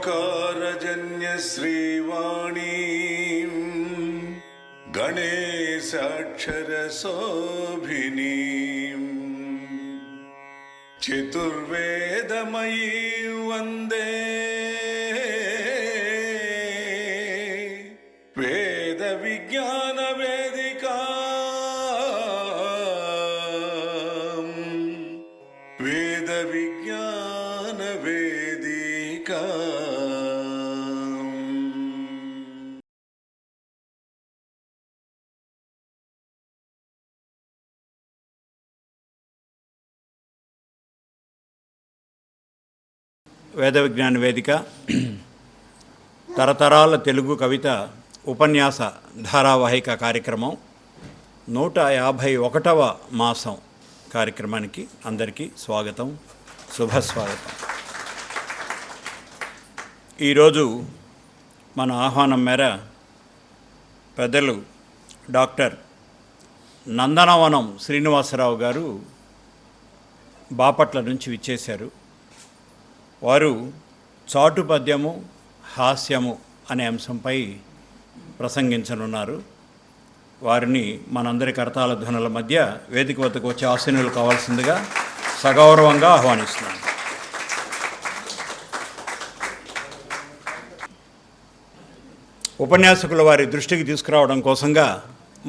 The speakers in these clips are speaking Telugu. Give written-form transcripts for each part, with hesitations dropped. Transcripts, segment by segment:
ఓంకారజన్య శ్రీవాణీం గణేశాక్షర శోభినీం చతుర్వేదమయీ వందే వేద విజ్ఞాన వేదికా వేద విజ్ఞాన వేదికా. వేద విజ్ఞాన వేదిక తరతరాల తెలుగు కవిత ఉపన్యాస ధారావాహిక కార్యక్రమం 151వ మాసం కార్యక్రమానికి అందరికీ స్వాగతం, శుభస్వాగతం. ఈరోజు మన ఆహ్వానం మేర పెద్దలు డాక్టర్ నందనవనం శ్రీనివాసరావు గారు బాపట్ల నుంచి విచ్చేశారు. వారు చాటు పద్యము హాస్యము అనే అంశంపై ప్రసంగించనున్నారు. వారిని మనందరి కరతాళ ధ్వనుల మధ్య వేదిక వద్దకు వచ్చే ఆసీనులు కావాల్సిందిగా సగౌరవంగా ఆహ్వానిస్తున్నాను. ఉపన్యాసకుల వారి దృష్టికి తీసుకురావడం కోసంగా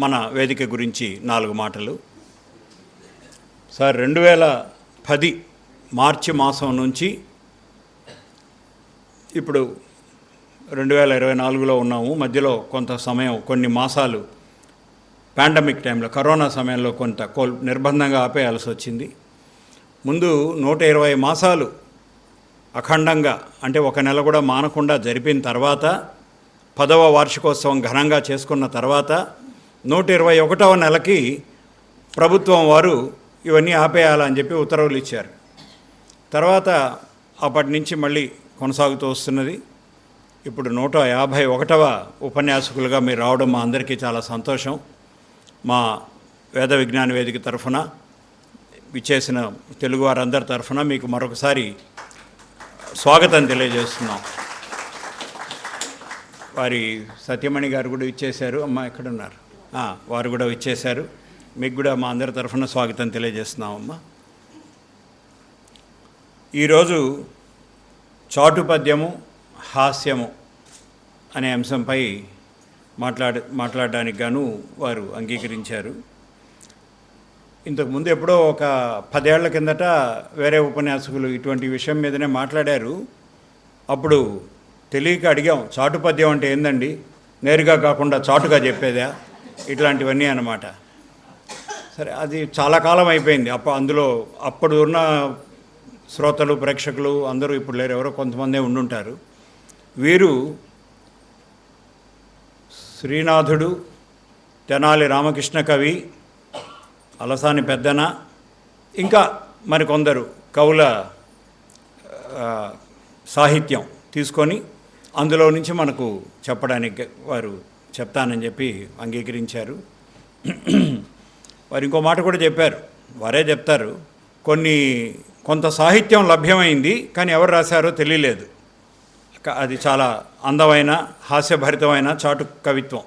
మన వేదిక గురించి 4 మాటలు. సార్, 2010 మార్చి మాసం నుంచి ఇప్పుడు 2024లో ఉన్నాము. మధ్యలో కొంత సమయం, కొన్ని మాసాలు పాండమిక్ టైంలో, కరోనా సమయంలో కొంత నిర్బంధంగా ఆపేయాల్సి వచ్చింది. ముందు 120 మాసాలు అఖండంగా, అంటే ఒక నెల కూడా మానకుండా జరిపిన తర్వాత, 10వ వార్షికోత్సవం ఘనంగా చేసుకున్న తర్వాత 121వ నెలకి ప్రభుత్వం వారు ఇవన్నీ ఆపేయాలని చెప్పి ఉత్తర్వులు ఇచ్చారు. తర్వాత అప్పటి నుంచి మళ్ళీ కొనసాగుతూ వస్తున్నది. ఇప్పుడు 151వ ఉపన్యాసకులుగా మీరు రావడం మా అందరికీ చాలా సంతోషం. మా వేద విజ్ఞాన వేదిక తరఫున విచ్చేసిన తెలుగు వారందరి తరఫున మీకు మరొకసారి స్వాగతం తెలియజేస్తున్నాం. వారి సత్యమణి గారు కూడా ఇచ్చేశారు. అమ్మ ఎక్కడున్నారు? వారు కూడా ఇచ్చేశారు. మీకు కూడా మా అందరి తరఫున స్వాగతం తెలియజేస్తున్నామమ్మా. ఈరోజు చాటు పద్యము హాస్యము అనే అంశంపై మాట్లాడడానికి గాను వారు అంగీకరించారు. ఇంతకుముందు ఎప్పుడో ఒక 10 ఏళ్ల కిందట వేరే ఉపన్యాసకులు ఇటువంటి విషయం మీదనే మాట్లాడారు. అప్పుడు తెలియక అడిగాం, చాటు పద్యం అంటే ఏందండి, నేరుగా కాకుండా చాటుగా చెప్పేదా, ఇట్లాంటివన్నీ అన్నమాట. సరే, అది చాలా కాలం అయిపోయింది. అందులో అప్పుడు ఉన్న శ్రోతలు, ప్రేక్షకులు అందరూ ఇప్పుడు లేరు, ఎవరో కొంతమందే ఉండుంటారు. వీరు శ్రీనాథుడు, తెనాలి రామకృష్ణ కవి, అలసాని పెద్దన, ఇంకా మరికొందరు కవుల సాహిత్యం తీసుకొని అందులో నుంచి మనకు చెప్పడానికి వారు చెప్తానని చెప్పి అంగీకరించారు. వారు ఇంకో మాట కూడా చెప్పారు, వారే చెప్తారు, కొంత సాహిత్యం లభ్యమైంది కానీ ఎవరు రాశారో తెలియలేదు. అది చాలా అందమైన హాస్యభరితమైన చాటు కవిత్వం,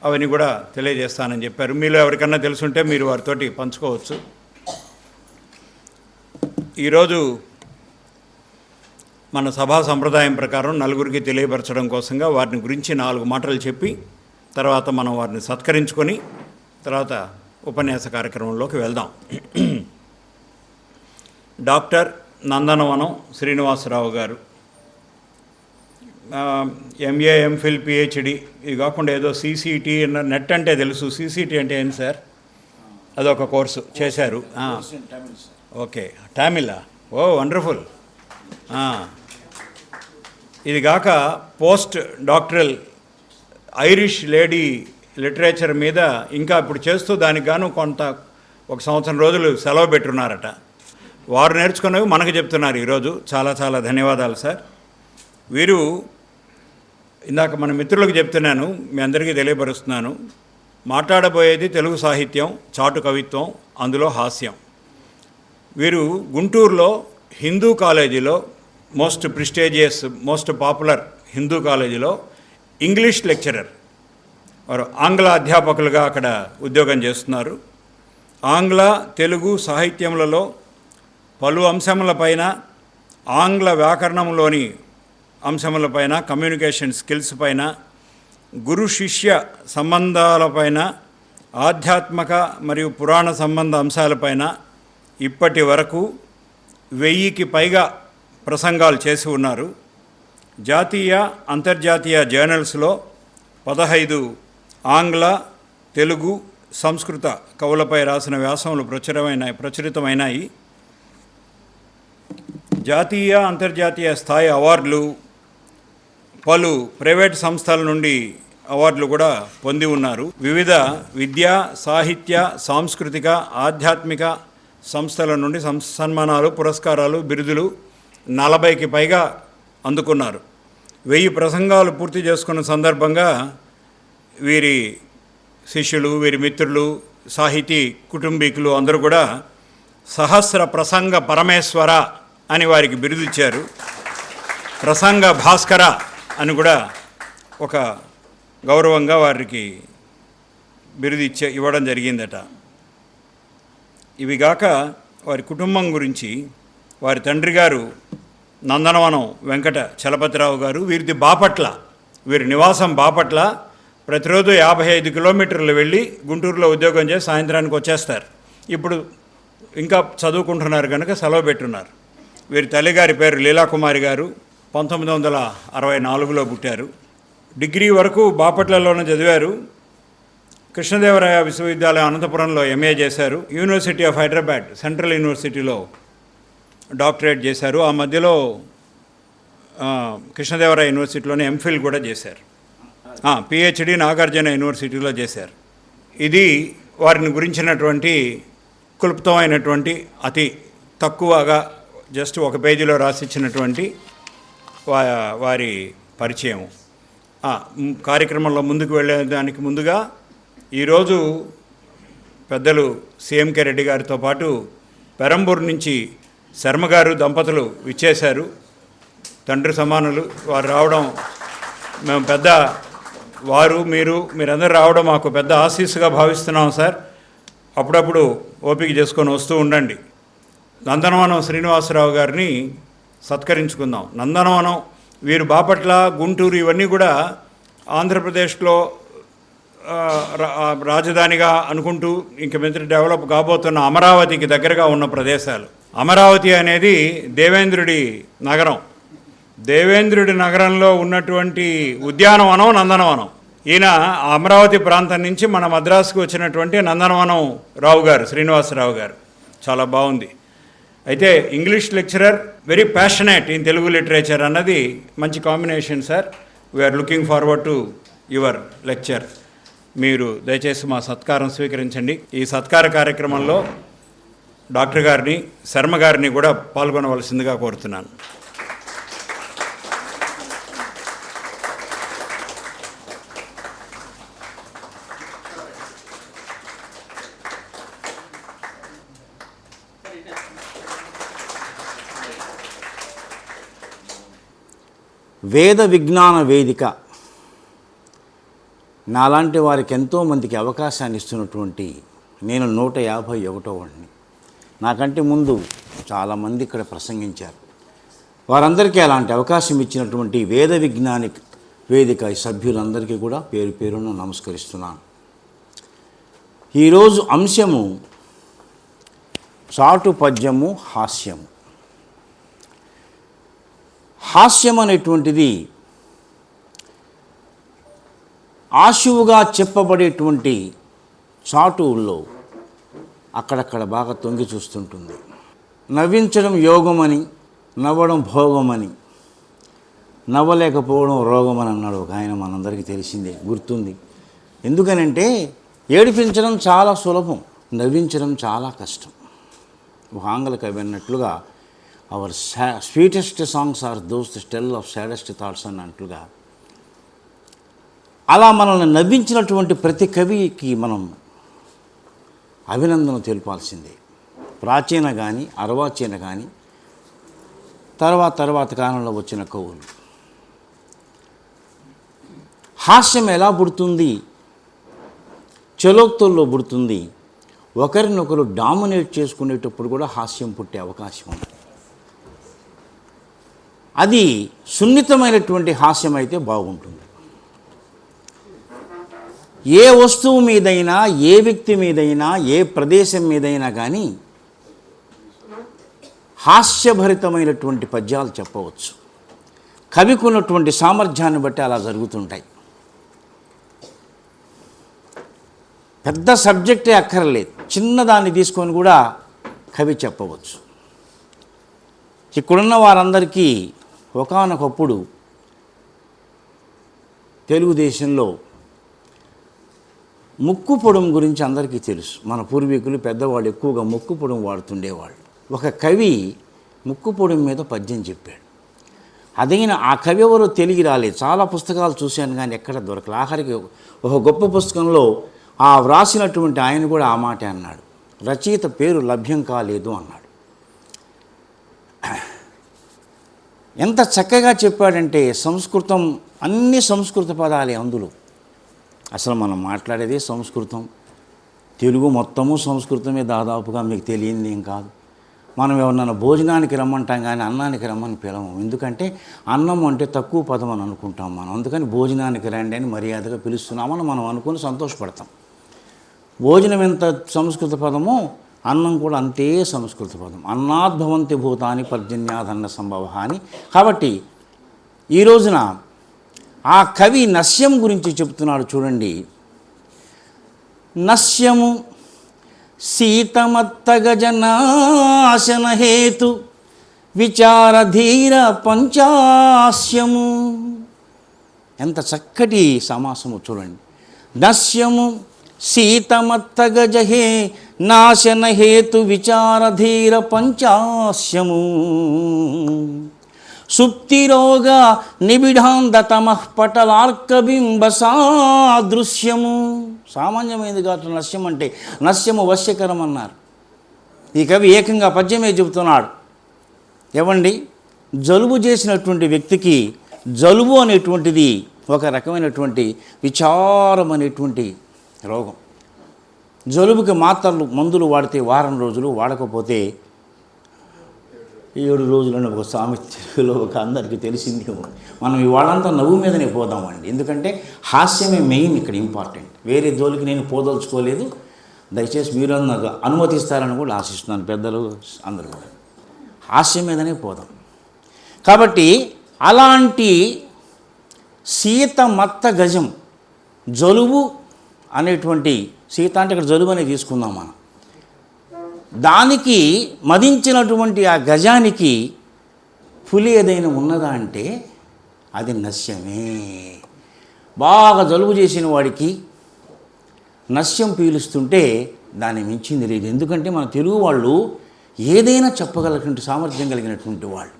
అవన్నీ కూడా తెలియజేస్తానని చెప్పారు. మీలో ఎవరికన్నా తెలుసుంటే మీరు వారితోటి పంచుకోవచ్చు. ఈరోజు మన సభా సంప్రదాయం ప్రకారం నలుగురికి తెలియపరచడం కోసంగా వారిని గురించి 4 మాటలు చెప్పి తర్వాత మనం వారిని సత్కరించుకొని తర్వాత ఉపన్యాస కార్యక్రమంలోకి వెళ్దాం. డాక్టర్ నందనవనం శ్రీనివాసరావు గారు ఎంఏ, ఎంఫిల్, పిహెచ్డి, ఇది కాకుండా ఏదో సిసిటి, నెట్ అంటే తెలుసు, సిసిటి అంటే ఏంటి సార్? అదొక కోర్సు చేశారు. ఓకే, తమిళ. ఓ వండర్ఫుల్. ఇది కాక post doctoral Irish lady literature మీద ఇంకా ఇప్పుడు చేస్తూ దానికి గాను ఒక సంవత్సరం రోజులు సెలవు పెట్టున్నారట. వారు నేర్చుకున్నవి మనకు చెప్తున్నారు ఈరోజు. చాలా చాలా ధన్యవాదాలు సార్. వీరు ఇందాక మన మిత్రులకు చెప్తున్నాను, మీ అందరికీ తెలియపరుస్తున్నాను, మాట్లాడబోయేది తెలుగు సాహిత్యం, చాటు కవిత్వం, అందులో హాస్యం. వీరు గుంటూరులో హిందూ కాలేజీలో most prestigious most popular Hindu కాలేజీలో ఇంగ్లీష్ లెక్చరర్, వారు ఆంగ్ల అధ్యాపకులుగా అక్కడ ఉద్యోగం చేస్తున్నారు. ఆంగ్ల తెలుగు సాహిత్యములలో పలు అంశములపైన, ఆంగ్ల వ్యాకరణంలోని అంశములపైన, కమ్యూనికేషన్ స్కిల్స్ పైన, గురు శిష్య సంబంధాలపైన, ఆధ్యాత్మిక మరియు పురాణ సంబంధ అంశాలపైన ఇప్పటి వరకు 1000కి పైగా ప్రసంగాలు చేసి ఉన్నారు. జాతీయ అంతర్జాతీయ జర్నల్స్లో 15 ఆంగ్ల తెలుగు సంస్కృత కవులపై రాసిన వ్యాసములు ప్రచురితమైనాయి. జాతీయ అంతర్జాతీయ స్థాయి అవార్డులు, పలు ప్రైవేట్ సంస్థల నుండి అవార్డులు కూడా పొంది ఉన్నారు. వివిధ విద్యా, సాహిత్య, సాంస్కృతిక, ఆధ్యాత్మిక సంస్థల నుండి సన్మానాలు, పురస్కారాలు, బిరుదులు 40కి పైగా అందుకున్నారు. 1000 ప్రసంగాలు పూర్తి చేసుకున్న సందర్భంగా వీరి శిష్యులు, వీరి మిత్రులు, సాహితీ కుటుంబీకులు అందరూ కూడా సహస్ర ప్రసంగ పరమేశ్వర అని వారికి బిరుదిచ్చారు. ప్రసంగ భాస్కర అని కూడా ఒక గౌరవంగా వారికి బిరుదు ఇవ్వడం జరిగిందట. ఇవిగాక వారి కుటుంబం గురించి, వారి తండ్రి గారు నందనవనం వెంకట చలపతిరావు గారు, వీరిది బాపట్ల, వీరి నివాసం బాపట్ల. ప్రతిరోజు 55 కిలోమీటర్లు వెళ్ళి గుంటూరులో ఉద్యోగం చేసి సాయంత్రానికి వచ్చేస్తారు. ఇప్పుడు ఇంకా చదువుకుంటున్నారు కనుక సెలవు పెట్టున్నారు. వీరి తల్లిగారి పేరు లీలాకుమారి గారు, 1964లో పుట్టారు. డిగ్రీ వరకు బాపట్లలోనే చదివారు. కృష్ణదేవరాయ విశ్వవిద్యాలయం అనంతపురంలో ఎంఏ చేశారు. యూనివర్సిటీ ఆఫ్ హైదరాబాద్ సెంట్రల్ యూనివర్సిటీలో డాక్టరేట్ చేశారు. ఆ మధ్యలో కృష్ణదేవరాయ యూనివర్సిటీలోనే ఎంఫిల్ కూడా చేశారు. పిహెచ్డి నాగార్జున యూనివర్సిటీలో చేశారు. ఇది వారిని గురించినటువంటి క్లుప్తమైనటువంటి, అతి తక్కువగా జస్ట్ ఒక పేజీలో రాసిచ్చినటువంటి వారి పరిచయం. కార్యక్రమంలో ముందుకు వెళ్ళేదానికి ముందుగా ఈరోజు పెద్దలు సిఎంకే రెడ్డి గారితో పాటు పెరంబూరు నుంచి శర్మ గారు దంపతులు విచ్చేశారు. తండ్రి సమానులు. వారు రావడం మేము పెద్ద, మీరందరూ రావడం మాకు పెద్ద ఆశీస్సుగా భావిస్తున్నాం సార్. అప్పుడప్పుడు ఓపిక చేసుకొని వస్తూ ఉండండి. నందనవనం శ్రీనివాసరావు గారిని సత్కరించుకుందాం. నందనవనం వీరు బాపట్ల, గుంటూరు ఇవన్నీ కూడా ఆంధ్రప్రదేశ్లో రాజధానిగా అనుకుంటూ ఇంక మీద డెవలప్ కాబోతున్న అమరావతికి దగ్గరగా ఉన్న ప్రదేశాలు. అమరావతి అనేది దేవేంద్రుడి నగరం. దేవేంద్రుడి నగరంలో ఉన్నటువంటి ఉద్యానవనం నందనవనం. ఈయన అమరావతి ప్రాంతం నుంచి మన మద్రాసుకు వచ్చినటువంటి నందనవనం రావు గారు, శ్రీనివాసరావు గారు. చాలా బాగుంది. అయితే English lecturer, very passionate in Telugu literature అన్నది మంచి combination sir. We're looking forward to your lecture. మీరు దయచేసి మా సత్కారం స్వీకరించండి. ఈ సత్కార కార్యక్రమంలో డాక్టర్ గారిని, శర్మ గారిని కూడా పాల్గొనవలసిందిగా కోరుతున్నాను. వేద విజ్ఞాన వేదిక నాలాంటి వారికి ఎంతోమందికి అవకాశాన్ని ఇస్తున్నటువంటి నేను 151వ వాడిని. నాకంటే ముందు చాలామంది ఇక్కడ ప్రసంగించారు. వారందరికీ అలాంటి అవకాశం ఇచ్చినటువంటి వేద విజ్ఞాన వేదిక సభ్యులందరికీ కూడా పేరు పేరున నమస్కరిస్తున్నాను. ఈరోజు అంశము చాటు పద్యము, హాస్యము. హాస్యం అనేటువంటిది ఆశువుగా చెప్పబడేటువంటి చాటువుల్లో అక్కడక్కడ బాగా తొంగి చూస్తుంటుంది. నవ్వించడం యోగమని, నవ్వడం భోగమని, నవ్వలేకపోవడం రోగమని అన్నాడు ఒక ఆయన. మనందరికీ తెలిసిందే, గుర్తుంది. ఎందుకనంటే ఏడిపించడం చాలా సులభం, నవ్వించడం చాలా కష్టం. ఒక ఆంగ్ల కవి అన్నట్లుగా our sweetest songs are those the tell of saddest thoughts అన్నట్లుగా, అలా మనల్ని నవ్వించినటువంటి ప్రతి కవికి మనం అభినందన తెలిపాల్సిందే. ప్రాచీన కానీ అర్వాచీన కానీ తర్వాత కాలంలో వచ్చిన కవులు. హాస్యం ఎలా పుడుతుంది? చలోక్తుల్లో పుడుతుంది. ఒకరినొకరు డామినేట్ చేసుకునేటప్పుడు కూడా హాస్యం పుట్టే అవకాశం ఉంది. అది సున్నితమైనటువంటి హాస్యం అయితే బాగుంటుంది. ఏ వస్తువు మీదైనా, ఏ వ్యక్తి మీదైనా, ఏ ప్రదేశం మీదైనా కానీ హాస్యభరితమైనటువంటి పద్యాలు చెప్పవచ్చు. కవికి ఉన్నటువంటి సామర్థ్యాన్ని బట్టి అలా జరుగుతుంటాయి. పెద్ద సబ్జెక్టే అక్కర్లేదు, చిన్నదాన్ని తీసుకొని కూడా కవి చెప్పవచ్చు. ఇక్కడున్న వారందరికీ ఒకానొకప్పుడు తెలుగుదేశంలో ముక్కు పొడుం గురించి అందరికీ తెలుసు. మన పూర్వీకులు పెద్దవాళ్ళు ఎక్కువగా ముక్కు పొడుం వాడుతుండేవాళ్ళు. ఒక కవి ముక్కు పొడుం మీద పద్యం చెప్పాడు. అదైనా ఆ కవి ఎవరో తెలియ రాలేదు. చాలా పుస్తకాలు చూశాను కానీ ఎక్కడ దొరకలేదు. ఆఖరికి ఒక గొప్ప పుస్తకంలో ఆ వ్రాసినటువంటి ఆయన కూడా ఆ మాట అన్నాడు, రచయిత పేరు లభ్యం కాలేదు అన్నాడు. ఎంత చక్కగా చెప్పాడంటే సంస్కృతం, అన్ని సంస్కృత పదాలే అందులో. అసలు మనం మాట్లాడేదే సంస్కృతం, తెలుగు మొత్తము సంస్కృతమే దాదాపుగా. మీకు తెలియంది ఏం కాదు. మనం ఎవరన్నా భోజనానికి రమ్మంటాం కానీ అన్నానికి రమ్మని పిలవం. ఎందుకంటే అన్నం అంటే తక్కువ పదం అని అనుకుంటాం మనం. అందుకని భోజనానికి రండి అని మర్యాదగా పిలుస్తున్నామని మనం అనుకుని సంతోషపడతాం. భోజనం ఎంత సంస్కృత పదమో అన్నం కూడా అంతే సంస్కృత పదం. అన్నాద్భవంతి భూతాని పర్జన్యాదన్న సంభవ అని. కాబట్టి ఈ రోజున ఆ కవి నస్యం గురించి చెప్తున్నాడు చూడండి. నస్యము శీతమత్తగజనాశన హేతు విచారధీర పంచాస్యము. ఎంత చక్కటి సమాసము చూడండి. నస్యము శీతమత్తగజహే నాశన హేతు విచారధీర పంచాస్యము. సుప్తిరోగ నిబిడాంధతమః పటలార్కబింబ సాదృశ్యము. సామాన్యమైనది కాదు నస్యం అంటే. నస్యము వశ్యకరం అన్నారు. ఈ కవి ఏకంగా పద్యమే చెబుతున్నాడు. ఏమండి, జలుబు చేసినటువంటి వ్యక్తికి జలుబు అనేటువంటిది ఒక రకమైనటువంటి విచారం అనేటువంటి రోగం. జలుబుకి మాత్రలు మందులు వాడితే వారం రోజులు, వాడకపోతే 7 రోజులని ఒక సామెతలో ఒక అందరికీ తెలిసింది. మనం ఇవాళంతా నవ్వు మీదనే పోదామండి. ఎందుకంటే హాస్యమే మెయిన్ ఇక్కడ ఇంపార్టెంట్. వేరే జోలికి నేను పోదలుచుకోలేదు. దయచేసి మీరు నాకు అనుమతిస్తారని కూడా ఆశిస్తున్నాను, పెద్దలు అందరూ కూడా. హాస్యం మీదనే పోదాం. కాబట్టి అలాంటి శీతమత్త గజం, జలుబు అనేటువంటి, శీత అంటే ఇక్కడ జలుబు అనేది తీసుకుందాం మనం. దానికి మదించినటువంటి ఆ గజానికి పులి ఏదైనా ఉన్నదా అంటే అది నస్యమే. బాగా జలుబు చేసిన వాడికి నస్యం పీలుస్తుంటే దాన్ని మించింది లేదు. ఎందుకంటే మన తెలుగు వాళ్ళు ఏదైనా చెప్పగలిగినటువంటి సామర్థ్యం కలిగినటువంటి వాళ్ళు.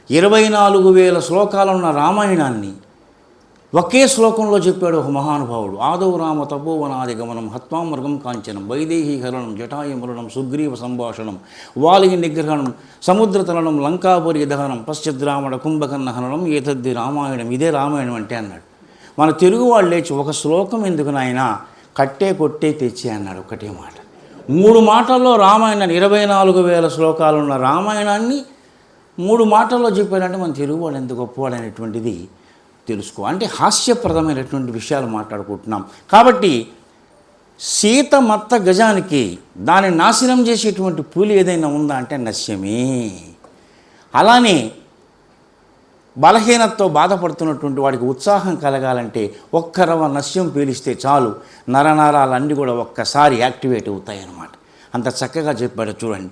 24,000 శ్లోకాలు ఉన్న రామాయణాన్ని ఒకే శ్లోకంలో చెప్పాడు ఒక మహానుభావుడు. ఆదౌ రామ తపోవనాది గమనం హత్వాం మృగం కాంచనం వైదేహీ హరణం జటాయుమరణం సుగ్రీవ సంభాషణం వాలికి నిగ్రహణం సముద్రతరణం లంకాపురి దహనం పశ్చిద్రామణ కుంభకర్ణ హననం ఏతద్ది రామాయణం. ఇదే రామాయణం అంటే అన్నాడు. మన తెలుగు వాళ్ళు లేచి ఒక శ్లోకం ఎందుకు నాయనా, కట్టే కొట్టే తెచ్చి అన్నాడు. ఒకటే మాట. 3 మాటల్లో రామాయణాన్ని, 24,000 శ్లోకాలున్న రామాయణాన్ని 3 మాటల్లో చెప్పారంటే మన తెలుగు వాళ్ళు ఎంత గొప్పవాడు అనేటువంటిది తెలుసుకో. అంటే హాస్యప్రదమైనటువంటి విషయాలు మాట్లాడుకుంటున్నాం. కాబట్టి శీతమత్త గజానికి దాన్ని నాశనం చేసేటువంటి పూలి ఏదైనా ఉందా అంటే నశ్యమే. అలానే బలహీనతతో బాధపడుతున్నటువంటి వాడికి ఉత్సాహం కలగాలంటే ఒక్క రవ నశ్యం పీలిస్తే చాలు, నరనరాలన్నీ కూడా ఒక్కసారి యాక్టివేట్ అవుతాయి అన్నమాట. అంత చక్కగా చెప్పాడు చూడండి.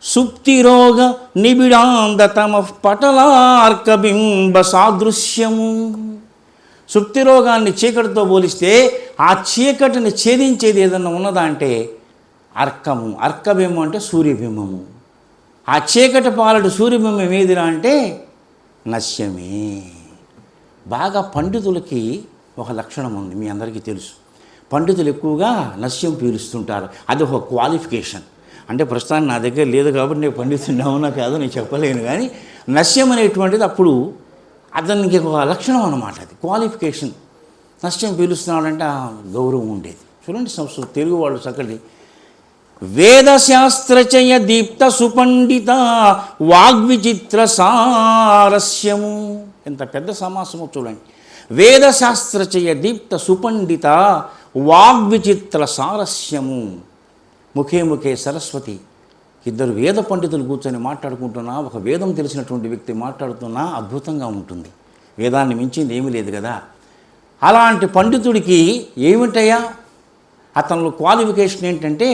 సుప్తిరోగ నిబిడాంధతమ పటలార్కబింబ సాదృశ్యము. సుప్తిరోగాన్ని చీకటితో పోలిస్తే ఆ చీకటిని ఛేదించేది ఏదన్నా ఉన్నదా అంటే అర్కము. అర్కబింబం అంటే సూర్యబింబము. ఆ చీకటి పాలటి సూర్యబింబం ఏదిరా అంటే నశ్యమే. బాగా పండితులకి ఒక లక్షణం ఉంది, మీ అందరికీ తెలుసు. పండితులు ఎక్కువగా నశ్యం పీలుస్తుంటారు. అది ఒక క్వాలిఫికేషన్. అంటే ప్రస్తుతానికి నా దగ్గర లేదు కాబట్టి నేను పండితుడిని అవునా కాదో నేను చెప్పలేను. కానీ నస్యం అనేటువంటిది అప్పుడు అతనికి ఒక లక్షణం అన్నమాట, అది క్వాలిఫికేషన్. నస్యం పిలుస్తున్నాడంటే ఆ గౌరవం ఉండేది. చూడండి సంస్కృతి తెలుగు వాళ్ళు చక్కటి వేదశాస్త్రచయ దీప్త సుపండిత వాగ్విచిత్ర సారస్యము. ఎంత పెద్ద సమాసమో చూడండి. వేదశాస్త్రచయ దీప్త సుపండిత వాగ్విచిత్ర సారస్యము. ముఖే ముఖే సరస్వతి. ఇద్దరు వేద పండితులు కూర్చొని మాట్లాడుకుంటున్నా, ఒక వేదం తెలిసినటువంటి వ్యక్తి మాట్లాడుతున్నా అద్భుతంగా ఉంటుంది. వేదాన్ని మించింది ఏమీ లేదు కదా. అలాంటి పండితుడికి ఏమిటయ్యా అతనిలో క్వాలిఫికేషన్ ఏంటంటే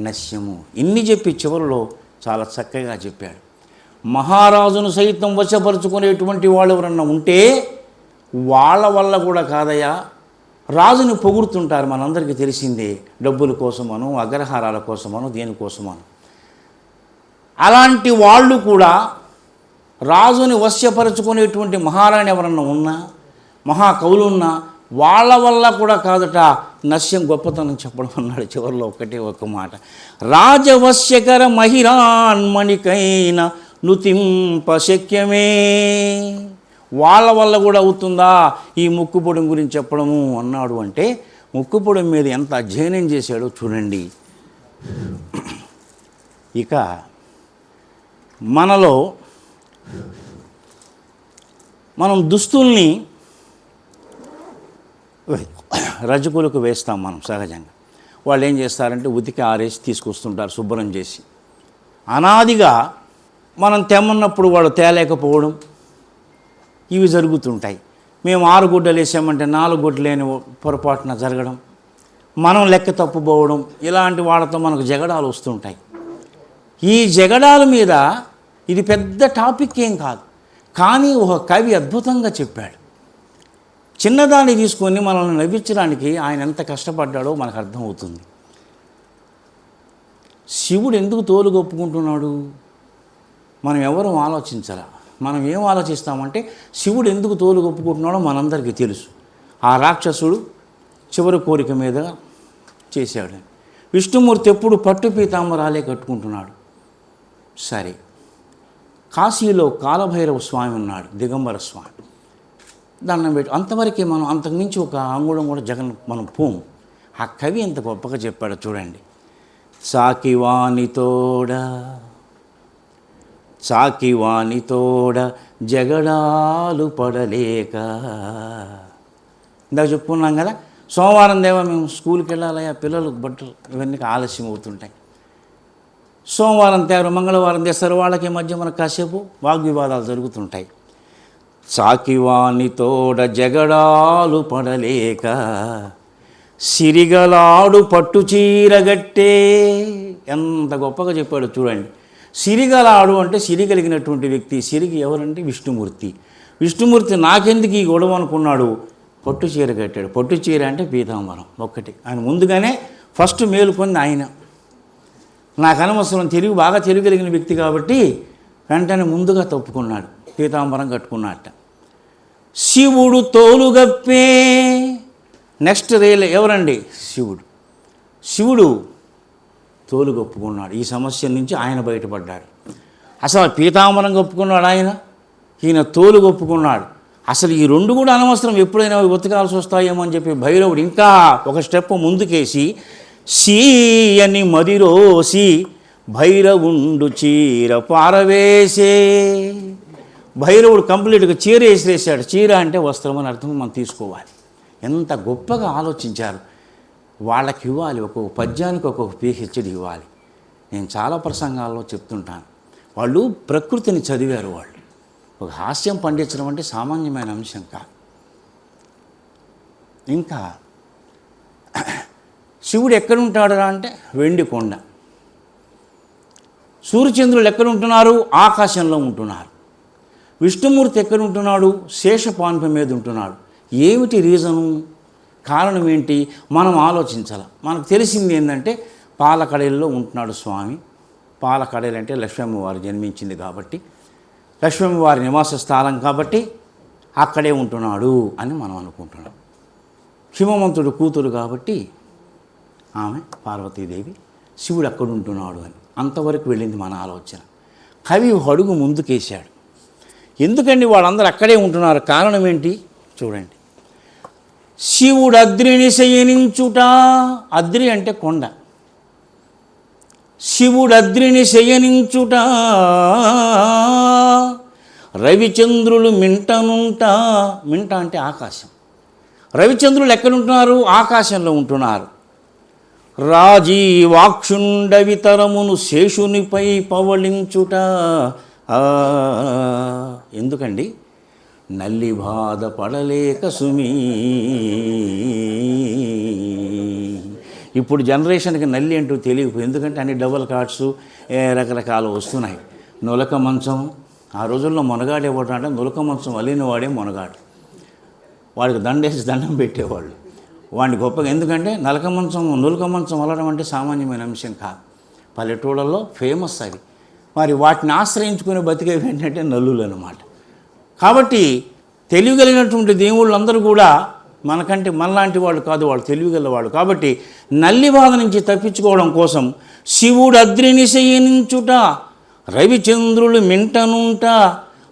నశ్యము. ఇన్ని చెప్పి చివరిలో చాలా చక్కగా చెప్పాడు. మహారాజును సైతం వశపరుచుకునేటువంటి వాళ్ళు ఎవరన్నా ఉంటే వాళ్ళ వల్ల కూడా కాదయ్యా, రాజుని పొగుడుతుంటారు, మనందరికీ తెలిసిందే, డబ్బుల కోసమను, అగ్రహారాల కోసమను, దేనికోసమను. అలాంటి వాళ్ళు కూడా రాజుని వశ్యపరుచుకునేటువంటి మహారాణి ఎవరన్నా ఉన్నా, మహాకవులు ఉన్నా, వాళ్ళ వల్ల కూడా కాదట నశ్యం గొప్పతనం చెప్పడం అన్నాడు చివరిలో ఒకటే ఒక మాట. రాజవశ్యకర మహిరాన్మణికైన నుతింప శక్యమే. వాళ్ళ వల్ల కూడా అవుతుందా ఈ ముక్కుపొడం గురించి చెప్పడము అన్నాడు. అంటే ముక్కుపొడం మీద ఎంత అధ్యయనం చేశాడో చూడండి. ఇక మనలో మనం దుస్తుల్ని రజకులకు వేస్తాం మనం సహజంగా. వాళ్ళు ఏం చేస్తారంటే ఉతికి ఆరేసి తీసుకొస్తుంటారు శుభ్రం చేసి. అనాదిగా మనం తెమ్మన్నప్పుడు వాళ్ళు తేలేకపోవడం ఇవి జరుగుతుంటాయి. మేము 6 గుడ్డలు వేసామంటే 4 గుడ్డలు లేని పొరపాటున జరగడం, మనం లెక్క తప్పుపోవడం, ఇలాంటి వాళ్ళతో మనకు జగడాలు వస్తుంటాయి. ఈ జగడాల మీద ఇది పెద్ద టాపిక్ ఏం కాదు, కానీ ఒక కవి అద్భుతంగా చెప్పాడు. చిన్నదాన్ని తీసుకొని మనల్ని నవ్వించడానికి ఆయన ఎంత కష్టపడ్డాడో మనకు అర్థమవుతుంది. శివుడు ఎందుకు తోలు గొప్పుకుంటున్నాడు మనం ఎవరూ ఆలోచించాలా. మనం ఏం ఆలోచిస్తామంటే శివుడు ఎందుకు తోలు గొప్పుకుంటున్నాడో మనందరికీ తెలుసు. ఆ రాక్షసుడు చివరి కోరిక మీద చేశాడు. విష్ణుమూర్తి ఎప్పుడు పట్టు పీతాంబరాలే కట్టుకుంటున్నాడు. సరే, కాశీలో కాలభైరవ స్వామి ఉన్నాడు, దిగంబర స్వామి, దండం పెట్టి అంతవరకే మనం, అంతకుమించి ఒక అంగుళం కూడా మనం పోము. ఆ కవి ఎంత గొప్పగా చెప్పాడో చూడండి. చాకివానితోడ జగడాలు పడలేక. ఇందాక చెప్పుకున్నాం కదా, సోమవారం దేవా మేము స్కూల్కి వెళ్ళాలయ్యా, పిల్లలకు బట్టలు ఇవన్నీ ఆలస్యం అవుతుంటాయి. సోమవారం తేరు, మంగళవారం తెస్తారు, వాళ్ళకి మధ్య మనకు కాసేపు వాగ్వివాదాలు జరుగుతుంటాయి. చాకివానితోడ జగడాలు పడలేక సిరిగలాడు పట్టు చీరగట్టే. ఎంత గొప్పగా చెప్పాడు చూడండి. సిరిగలాడు అంటే సిరి కలిగినటువంటి వ్యక్తి. సిరికి ఎవరంటే విష్ణుమూర్తి. విష్ణుమూర్తి నాకెందుకు ఈ గొడవ అనుకున్నాడు, పట్టు చీర కట్టాడు. పట్టు చీర అంటే పీతాంబరం ఒక్కటి. ఆయన ముందుగానే ఫస్ట్ మేలుకొని ఆయన, నాకు అనవసరం, తెలుగు బాగా తెలియగలిగిన వ్యక్తి కాబట్టి వెంటనే ముందుగా తప్పుకున్నాడు, పీతాంబరం కట్టుకున్నట్ట. శివుడు తోలుగప్పే. నెక్స్ట్ రేల్ ఎవరండి, శివుడు తోలు కప్పుకున్నాడు. ఈ సమస్య నుంచి ఆయన బయటపడ్డాడు. అసలు పీతాంబరం కప్పుకున్నాడు ఆయన, ఈయన తోలు కప్పుకున్నాడు. అసలు ఈ రెండు కూడా అనవసరం, ఎప్పుడైనా ఉతకాల్సి వస్తాయేమో అని చెప్పి భైరవుడు ఇంకా ఒక స్టెప్ ముందుకేసి సీయని మదిరోసి భైరవుండు చీర పారవేసే. భైరవుడు కంప్లీట్గా చీర వేసిరేసాడు. చీర అంటే వస్త్రం అని అర్థం మనం తీసుకోవాలి. ఎంత గొప్పగా ఆలోచించారు. వాళ్ళకి ఇవ్వాలి, ఒక్కొక్క పద్యానికి ఒక్కొక్క పిహెచ్డి ఇవ్వాలి. నేను చాలా ప్రసంగాల్లో చెప్తుంటాను, వాళ్ళు ప్రకృతిని చదివారు. వాళ్ళు ఒక హాస్యం పండించడం అంటే సామాన్యమైన అంశం కాదు. ఇంకా శివుడు ఎక్కడుంటాడు అంటే వెండి కొండ. సూర్యచంద్రులు ఎక్కడుంటున్నారు, ఆకాశంలో ఉంటున్నారు. విష్ణుమూర్తి ఎక్కడుంటున్నాడు, శేషపాన్ప మీద ఉంటున్నాడు. ఏమిటి రీజను, కారణం ఏంటి మనం ఆలోచించాలి. మనకు తెలిసింది ఏంటంటే పాలకడైల్లో ఉంటున్నాడు స్వామి. పాలకడైలు అంటే లక్ష్మమ్మ వారు జన్మించింది కాబట్టి, లక్ష్మమ్మ వారి నివాస స్థానం కాబట్టి అక్కడే ఉంటున్నాడు అని మనం అనుకుంటున్నాం. హిమవంతుడు కూతురు కాబట్టి ఆమె పార్వతీదేవి శివుడు అక్కడ ఉంటున్నాడు అని. అంతవరకు వెళ్ళింది మన ఆలోచన. కవి ఒక అడుగు ముందుకేశాడు. ఎందుకండి వాళ్ళందరూ అక్కడే ఉంటున్నారు? కారణం ఏంటి చూడండి. శివుడు అద్రిని శయనించుట, అద్రి అంటే కొండ. శివుడు అద్రిని శయనించుట, రవిచంద్రులు మింటనుంట. మింట అంటే ఆకాశం. రవిచంద్రులు ఎక్కడుంటున్నారు? ఆకాశంలో ఉంటున్నారు. రాజీవాక్షుండవితరమును శేషునిపై పవళించుట. ఎందుకండి? నల్లి బాధ పడలేక సుమీ. ఇప్పుడు జనరేషన్కి నల్లి అంటూ తెలియదు. ఎందుకంటే అన్ని డబల్ కార్డ్స్ రకరకాలు వస్తున్నాయి. నులక మంచం, ఆ రోజుల్లో మొనగాడు ఎవడంటే నులక మంచం అలిన వాడే మొనగాడు. వాడికి దండేసి దండం పెట్టేవాళ్ళు. వాడిని గొప్పగా, ఎందుకంటే నులక మంచం అలడం అంటే సామాన్యమైన అంశం కాదు. పల్లెటూళ్ళల్లో ఫేమస్ అవి. మరి వాటిని ఆశ్రయించుకుని బతికేవి ఏంటంటే నల్లులు అన్నమాట. కాబట్టి తెలియగలిగినటువంటి దేవుళ్ళందరూ కూడా మనకంటే మనలాంటి వాళ్ళు కాదు, వాళ్ళు తెలియగలవాళ్ళు. కాబట్టి నల్లి బాధ నుంచి తప్పించుకోవడం కోసం శివుడు అద్రిని శయనించుట, రవిచంద్రులు మింటనుంట,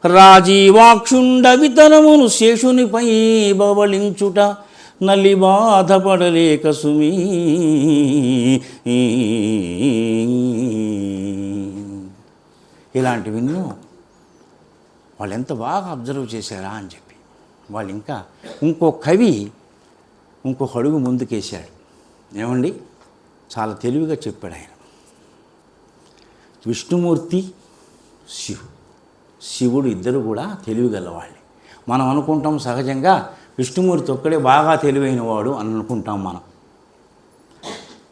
రాజీవాక్షుండవితరమును శేషునిపై బవళించుట, నల్లి బాధపడలేక సుమీ. ఇలాంటివిన్నో వాళ్ళు ఎంత బాగా అబ్జర్వ్ చేశారా అని చెప్పి వాళ్ళు ఇంకా ఇంకో కవి ఇంకొక అడుగు ముందుకేశాడు. ఏమండి, చాలా తెలివిగా చెప్పాడు ఆయన. విష్ణుమూర్తి, శివుడు ఇద్దరు కూడా తెలివిగలవాళ్ళే. మనం అనుకుంటాం సహజంగా విష్ణుమూర్తి ఒక్కడే బాగా తెలివైనవాడు అని అనుకుంటాం మనం.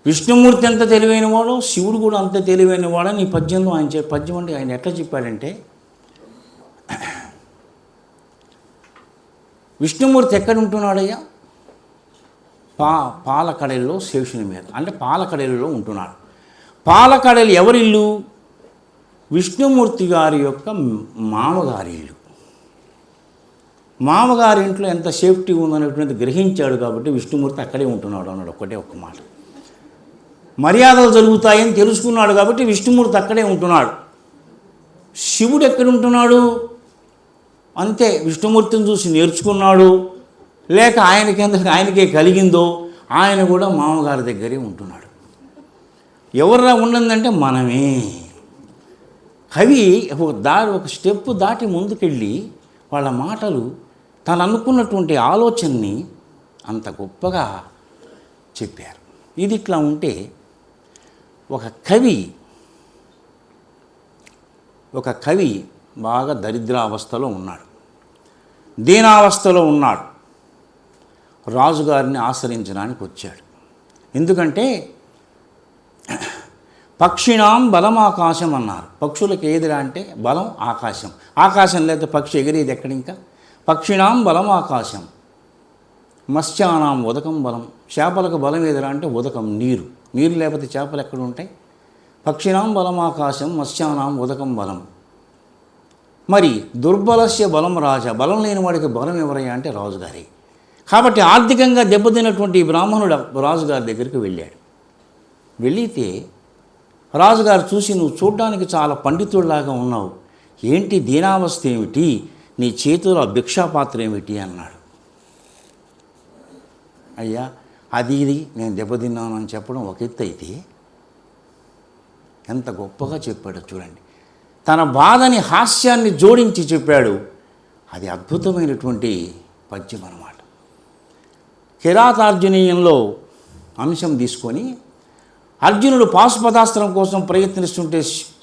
విష్ణుమూర్తి ఎంత తెలివైనవాడో శివుడు కూడా అంత తెలివైనవాడని ఈ పద్యంలో ఆయన పద్యం అంటే ఆయన ఎట్లా చెప్పాడంటే, విష్ణుమూర్తి ఎక్కడ ఉంటున్నాడయ్యా? పాలకడలిలో శేషుని మీద, అంటే పాలకడలిలో ఉంటున్నాడు. పాలకడలి ఎవరిల్లు? విష్ణుమూర్తి గారి యొక్క మామగారి ఇల్లు. మామగారి ఇంట్లో ఎంత సేఫ్టీ ఉందనేటువంటి గ్రహించాడు కాబట్టి విష్ణుమూర్తి అక్కడే ఉంటున్నాడు అన్నాడు. ఒక్కటే ఒక్క మాట. మర్యాదలు జరుగుతాయని తెలుసుకున్నాడు కాబట్టి విష్ణుమూర్తి అక్కడే ఉంటున్నాడు. శివుడు ఎక్కడ ఉంటున్నాడు? అంతే, విష్ణుమూర్తిని చూసి నేర్చుకున్నాడు, లేక ఆయనకే కలిగిందో ఆయన కూడా మామగారి దగ్గరే ఉంటున్నాడు. ఎవర్రా ఉండదంటే మనమే. కవి ఒక స్టెప్ దాటి ముందుకెళ్ళి వాళ్ళ మాటలు తను అనుకున్నటువంటి ఆలోచనని అంత గొప్పగా చెప్పారు. ఇది ఇట్లా ఉంటే ఒక కవి బాగా దరిద్రావస్థలో ఉన్నాడు, దీనావస్థలో ఉన్నాడు. రాజుగారిని ఆశ్రయించడానికి వచ్చాడు. ఎందుకంటే పక్షిణాం బలం ఆకాశం అన్నారు. పక్షులకు ఏదిరా అంటే బలం ఆకాశం. ఆకాశం లేకపోతే పక్షి ఎగిరేది ఎక్కడ? ఇంకా పక్షిణాం బలం ఆకాశం, మత్స్యానాం ఉదకం బలం. చేపలకు బలం ఏదిరా అంటే ఉదకం, నీరు. నీరు లేకపోతే చేపలు ఎక్కడ ఉంటాయి? పక్షిణాం బలం ఆకాశం, మత్స్యానాం ఉదకం బలం. మరి దుర్బలస్య బలం రాజా, బలం లేని వాడికి బలం ఎవరయ్యా అంటే రాజుగారి. కాబట్టి ఆర్థికంగా దెబ్బతిన్నటువంటి ఈ బ్రాహ్మణుడు రాజుగారి దగ్గరికి వెళ్ళాడు. వెళితే రాజుగారు చూసి, నువ్వు చూడ్డానికి చాలా పండితుడిలాగా ఉన్నావు, ఏంటి దీనావస్థ ఏమిటి, నీ చేతిలో భిక్షాపాత్ర ఏమిటి అన్నాడు. అయ్యా ఇది నేను దెబ్బతిన్నాను అని చెప్పడం ఒక ఎత్తు అయితే, ఎంత గొప్పగా చెప్పాడో చూడండి. తన బాధని హాస్యాన్ని జోడించి చెప్పాడు. అది అద్భుతమైనటువంటి పద్యం అన్నమాట. కిరాతార్జునీయంలో అంశం తీసుకొని అర్జునుడు పాశుపతాస్త్రం కోసం ప్రయత్నిస్తుంటే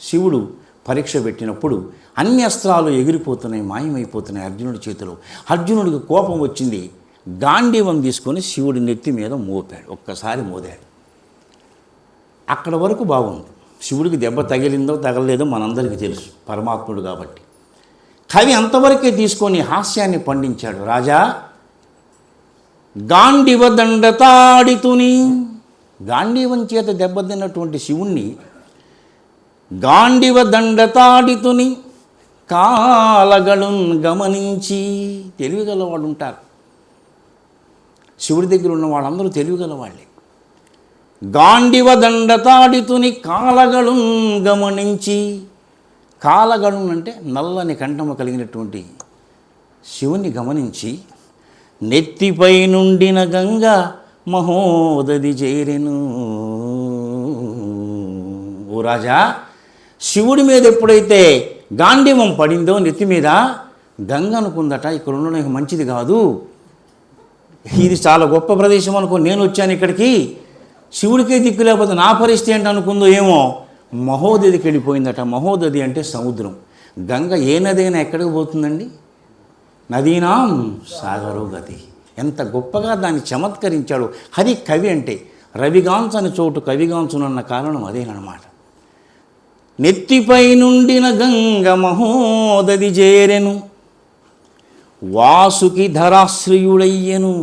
శివుడు పరీక్ష పెట్టినప్పుడు అన్ని అస్త్రాలు ఎగిరిపోతున్నాయి, మాయమైపోతున్నాయి అర్జునుడి చేతిలో. అర్జునుడికి కోపం వచ్చింది. గాంధీవం తీసుకొని శివుడి నెత్తి మీద మోపాడు. ఒక్కసారి మోదాడు. అక్కడ వరకు బాగుంది. శివుడికి దెబ్బ తగిలిందో తగలలేదో మనందరికీ తెలుసు, పరమాత్ముడు కాబట్టి. కవి అంతవరకే తీసుకొని హాస్యాన్ని పండించాడు. రాజా, గాంధీవ దండతాడితుని, గాంధీవం చేత దెబ్బతిన్నటువంటి శివుణ్ణి గాంధీవ దండతాడితుని కాలగళున్ గమనించి. తెలివిగల వాళ్ళు ఉంటారు, శివుడి దగ్గర ఉన్న వాళ్ళందరూ తెలివిగల వాళ్ళే. గాండివ దండతాడితుని కాలగళం గమనించి, కాలగళం అంటే నల్లని కంఠము కలిగినటువంటి శివుని గమనించి, నెత్తిపై నుండిన గంగ మహోదది చేరెను. ఓ రాజా, శివుడి మీద ఎప్పుడైతే గాండివం పడిందో నెత్తి మీద, గంగ అనుకుందట ఇక్కడ ఉండడం మంచిది కాదు, ఇది చాలా గొప్ప ప్రదేశం అనుకో, నేను వచ్చాను ఇక్కడికి, శివుడికే దిక్కు లేకపోతే నా పరిస్థితి ఏంటి అనుకుందో ఏమో, మహోదదికి వెళ్ళిపోయిందట. మహోదది అంటే సముద్రం. గంగ ఏ నది అయినా ఎక్కడికి పోతుందండి? నదీనాం సాగరో గతి. ఎంత గొప్పగా దాన్ని చమత్కరించాడు. హరి కవి అంటే రవిగాంచని చోటు కవిగాంచునన్న కారణం అదేనమాట. నెత్తిపై నుండిన గంగ మహోదది చేరెను, వాసుకి ధరాశ్రయుడయ్యను.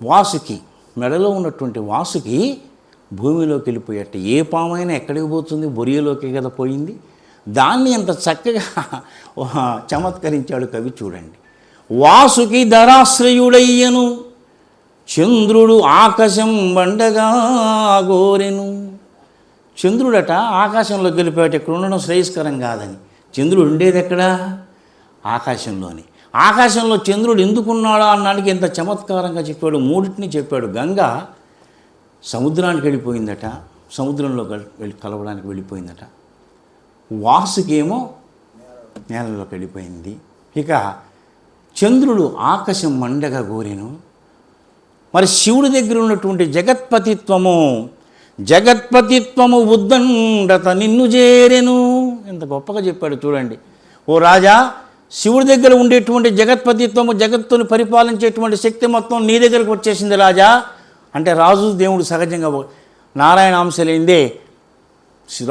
వాసుకి మెడలో ఉన్నటువంటి వాసుకి భూమిలోకి వెళ్ళిపోయేట. ఏ పామైనా ఎక్కడికి పోతుంది? బొరియలోకి కదా పోయింది. దాన్ని ఎంత చక్కగా చమత్కరించాడు కవి చూడండి. వాసుకి ధరాశ్రయుడయ్యను, చంద్రుడు ఆకాశం బండగా గోరెను. చంద్రుడట ఆకాశంలోకి వెళ్ళిపోయాట. ఇక్కడ ఉండడం శ్రేయస్కరం కాదని. చంద్రుడు ఉండేది ఎక్కడా? ఆకాశంలోని. ఆకాశంలో చంద్రుడు ఎందుకున్నాడా అన్నానికి ఎంత చమత్కారంగా చెప్పాడు. మూడింటిని చెప్పాడు. గంగ సముద్రానికి వెళ్ళిపోయిందట, సముద్రంలో కలవడానికి వెళ్ళిపోయిందట. వాసుకేమో నేలలోకి వెళ్ళిపోయింది. ఇక చంద్రుడు ఆకాశం మండగా గోరెను. మరి శివుడి దగ్గర ఉన్నటువంటి జగత్పతిత్వము ఉద్దండత నిన్ను చేరెను. ఎంత గొప్పగా చెప్పాడు చూడండి. ఓ రాజా, శివుడి దగ్గర ఉండేటువంటి జగత్పతిత్వము, జగత్తుని పరిపాలించేటువంటి శక్తి మొత్తం నీ దగ్గరకు వచ్చేసింది రాజా. అంటే రాజు దేవుడు సహజంగా నారాయణ అంశలేందే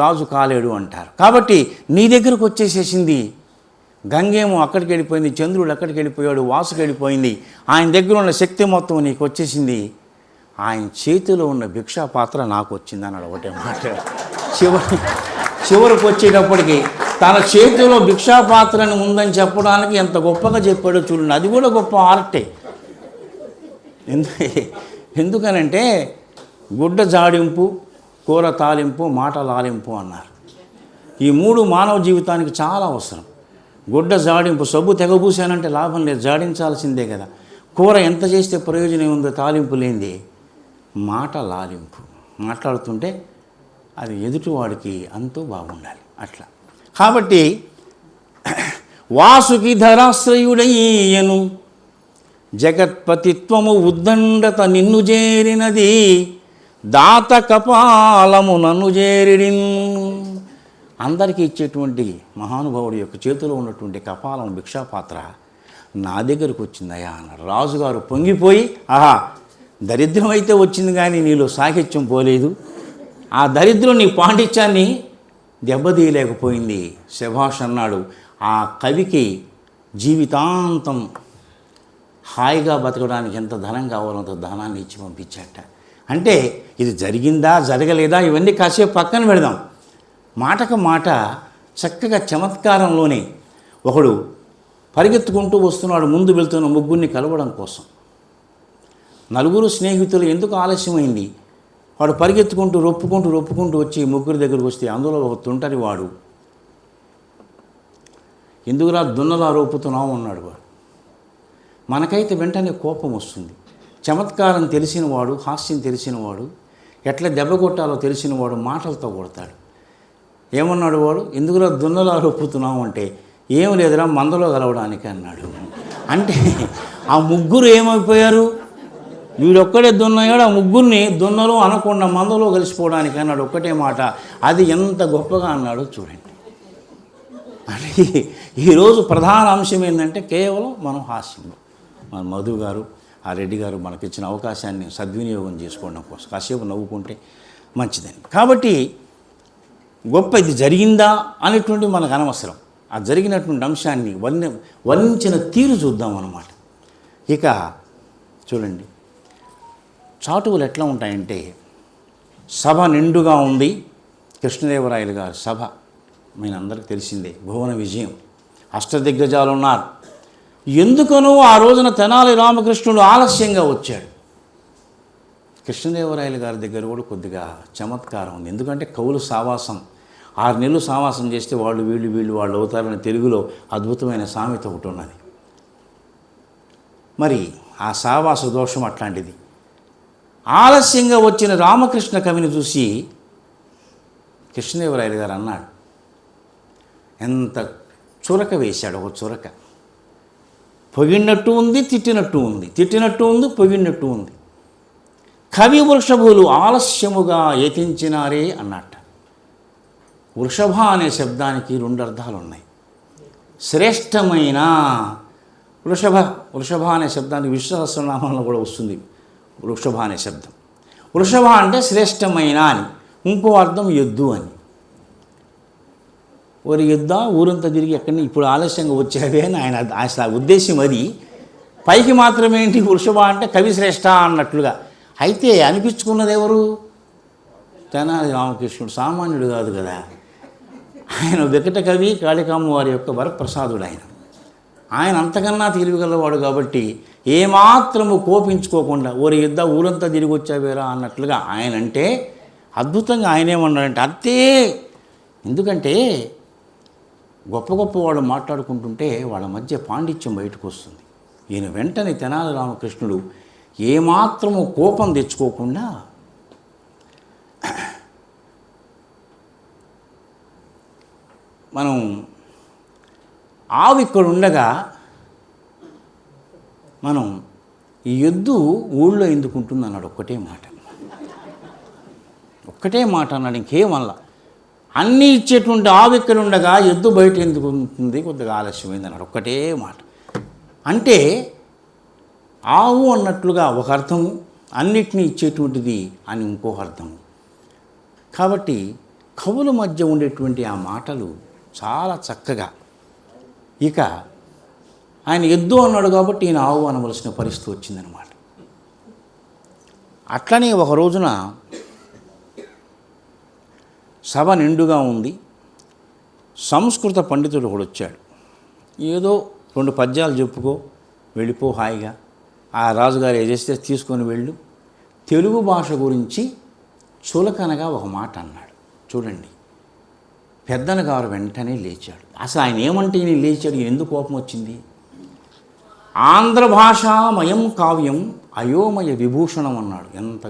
రాజు కాలేడు అంటారు. కాబట్టి నీ దగ్గరకు వచ్చేసేసింది. గంగేమో అక్కడికి వెళ్ళిపోయింది, చంద్రుడు అక్కడికి వెళ్ళిపోయాడు, వాసుకి వెళ్ళిపోయింది. ఆయన దగ్గర ఉన్న శక్తి మొత్తం నీకు వచ్చేసింది. ఆయన చేతిలో ఉన్న భిక్షా పాత్ర నాకు వచ్చింది అన్నాడు ఒకటే మాట. చివరికి వచ్చేటప్పటికి తన చేతిలో భిక్షా పాత్రని ఉందని చెప్పడానికి ఎంత గొప్పగా చెప్పాడో చూడండి. అది కూడా గొప్ప ఆర్టే. ఎందుకనంటే గుడ్డ జాడింపు, కూర తాలింపు, మాట లాలింపు అన్నారు. ఈ మూడు మానవ జీవితానికి చాలా అవసరం. గుడ్డ జాడింపు, సబ్బు తెగబూసానంటే లాభం లేదు, జాడించాల్సిందే కదా. కూర ఎంత చేస్తే ప్రయోజనం ఉందో తాలింపు లేనిది. మాట లాలింపు, మాట్లాడుతుంటే అది ఎదుటివాడికి అంతూ బాగుండాలి అట్లా. కాబట్టి వాసుకి ధరాశ్రయుడయ్యను, జగత్పతిత్వము ఉద్దండత నిన్ను చేరినది, దాత కపాలము నన్ను చేరిడిన్. అందరికీ ఇచ్చేటువంటి మహానుభావుడి యొక్క చేతిలో ఉన్నటువంటి కపాలం భిక్షాపాత్ర నా దగ్గరకు వచ్చిందయ్యా అన్నాడు. రాజుగారు పొంగిపోయి, ఆహా, దరిద్రం అయితే వచ్చింది కానీ నీలో సాహిత్యం పోలేదు, ఆ దరిద్రం నీ పాండిత్యాన్ని దెబ్బతీయలేకపోయింది, శభాష్ అన్నాడు. ఆ కవికి జీవితాంతం హాయిగా బతకడానికి ఎంత ధనం కావాలో అంత ధనాన్ని ఇచ్చి పంపించాట. అంటే ఇది జరిగిందా జరగలేదా ఇవన్నీ కాసేపు పక్కన పెడదాం. మాటకు మాట చక్కగా చమత్కారంలోనే ఒకడు పరిగెత్తుకుంటూ వస్తున్నాడు ముందు వెళ్తున్న ముగ్గురిని కలవడం కోసం. నలుగురు స్నేహితులు ఎందుకు ఆలస్యమైంది? వాడు పరిగెత్తుకుంటూ రొప్పుకుంటూ వచ్చి ముగ్గురి దగ్గరకు వస్తే అందులో ఒక తుంటరి వాడు, ఎందుకురా దున్నలా రొప్పుతున్నావు అన్నాడు. వాడు మనకైతే వెంటనే కోపం వస్తుంది. చమత్కారం తెలిసినవాడు, హాస్యం తెలిసినవాడు, ఎట్లా దెబ్బ కొట్టాలో తెలిసినవాడు మాటలతో కొడతాడు. ఏమన్నాడు వాడు? ఎందుకురా దున్నలా రొప్పుతున్నావు అంటే, ఏం లేదురా మందలో కలవడానికి అన్నాడు. అంటే ఆ ముగ్గురు ఏమైపోయారు? వీడొక్కడే దున్నయ్యాడు, ఆ ముగ్గురిని దున్నలో అనకుండా మందలో కలిసిపోవడానికి అన్నాడు. ఒక్కటే మాట. అది ఎంత గొప్పగా అన్నాడో చూడండి. అని ఈరోజు ప్రధాన అంశం ఏంటంటే కేవలం మనం హాస్యం. మన మధు గారు, ఆ రెడ్డి గారు మనకిచ్చిన అవకాశాన్ని సద్వినియోగం చేసుకోవడం కోసం కాసేపు నవ్వుకుంటే మంచిదని. కాబట్టి గొప్ప ఇది జరిగిందా అనేటువంటి మనకు అనవసరం. ఆ జరిగినటువంటి అంశాన్ని వర్ణించిన తీరు చూద్దాం అన్నమాట. ఇక చూడండి, చాటువులు ఎట్లా ఉంటాయంటే, సభ నిండుగా ఉంది. కృష్ణదేవరాయలు గారి సభ మీ అందరికీ తెలిసిందే, భువన విజయం, అష్టదిగ్గజాలు ఉన్నారు. ఎందుకనో ఆ రోజున తెనాలి రామకృష్ణుడు ఆలస్యంగా వచ్చాడు. కృష్ణదేవరాయలు గారి దగ్గర కూడా కొద్దిగా చమత్కారం ఉంది. ఎందుకంటే కవులు సావాసం 6 నెలలు సావాసం చేస్తే వాళ్ళు వాళ్ళు అవుతారని తెలుగులో అద్భుతమైన సామెత ఒకటి ఉన్నది. మరి ఆ సావాస దోషం అట్లాంటిది. ఆలస్యంగా వచ్చిన రామకృష్ణ కవిని చూసి కృష్ణదేవరాయలు గారు అన్నాడు, ఎంత చురక వేశాడు, ఒక చురక. పొగిడినట్టు ఉంది, తిట్టినట్టు ఉంది, తిట్టినట్టు ఉంది, పొగిడినట్టు ఉంది. కవి వృషభులు ఆలస్యముగా యతించినారే అన్నట్ట. వృషభ అనే శబ్దానికి 2 అర్థాలు ఉన్నాయి. శ్రేష్టమైన వృషభ అనే శబ్దానికి విశ్వసహస్రనామంలో కూడా వస్తుంది వృషభ అనే శబ్దం. వృషభ అంటే శ్రేష్టమైన అని, ఇంకో అర్థం ఎద్దు అని. ఒక యుద్ధ ఊరంతా తిరిగి ఎక్కడిని ఇప్పుడు ఆలస్యంగా వచ్చేవే అని ఆయన ఉద్దేశం. అది పైకి మాత్రమే ఏంటి వృషభ అంటే కవి శ్రేష్ఠ అన్నట్లుగా. అయితే అనిపించుకున్నది ఎవరు? తెనాలి రామకృష్ణుడు. సామాన్యుడు కాదు కదా ఆయన. వికట కవి, కాళికామ్మ వారి యొక్క వరప్రసాదుడు ఆయన అంతకన్నా తెలివిగలవాడు కాబట్టి ఏమాత్రము కోపించుకోకుండా ఓరి యుద్ధ ఊరంతా తిరిగి వచ్చావేరా అన్నట్లుగా ఆయన అంటే అద్భుతంగా ఆయన ఏమన్నాడంటే అంతే. ఎందుకంటే గొప్ప గొప్ప వాళ్ళు మాట్లాడుకుంటుంటే వాళ్ళ మధ్య పాండిత్యం బయటకు వస్తుంది. ఈయన వెంటనే తెనాలి రామకృష్ణుడు ఏమాత్రము కోపం తెచ్చుకోకుండా మనం ఆవు ఇక్కడ ఉండగా మనం ఈ ఎద్దు ఊళ్ళో ఎందుకుంటుంది అన్నాడు. ఒక్కటే మాట అన్నాడు, ఇంకేమల్లా. అన్నీ ఇచ్చేటువంటి ఆవు ఇక్కడ ఉండగా ఎద్దు బయట ఎందుకు ఉంటుంది, కొద్దిగా ఆలస్యమైంది అన్నాడు. ఒక్కటే మాట. అంటే ఆవు అన్నట్లుగా ఒక అర్థము, అన్నిటినీ ఇచ్చేటువంటిది అని ఇంకొక అర్థము. కాబట్టి కవుల మధ్య ఉండేటువంటి ఆ మాటలు చాలా చక్కగా. ఇక ఆయన ఎద్దు అన్నాడు కాబట్టి ఈయన ఆవు అనవలసిన పరిస్థితి వచ్చిందనమాట. అట్లనే ఒక రోజున సభ నిండుగా ఉంది. సంస్కృత పండితుడు ఒకడు వచ్చాడు. ఏదో 2 పద్యాలు చెప్పుకో, వెళ్ళిపో హాయిగా, ఆ రాజుగారు ఏదైతే తీసుకొని వెళ్ళు. తెలుగు భాష గురించి చులకనగా ఒక మాట అన్నాడు. చూడండి, పెద్దన గారు వెంటనే లేచాడు. అసలు ఆయన ఏమంటే ఈయన లేచాడు, ఎందుకు కోపం వచ్చింది? ఆంధ్ర భాషామయం కావ్యం అయోమయ విభూషణం అన్నాడు. ఎంత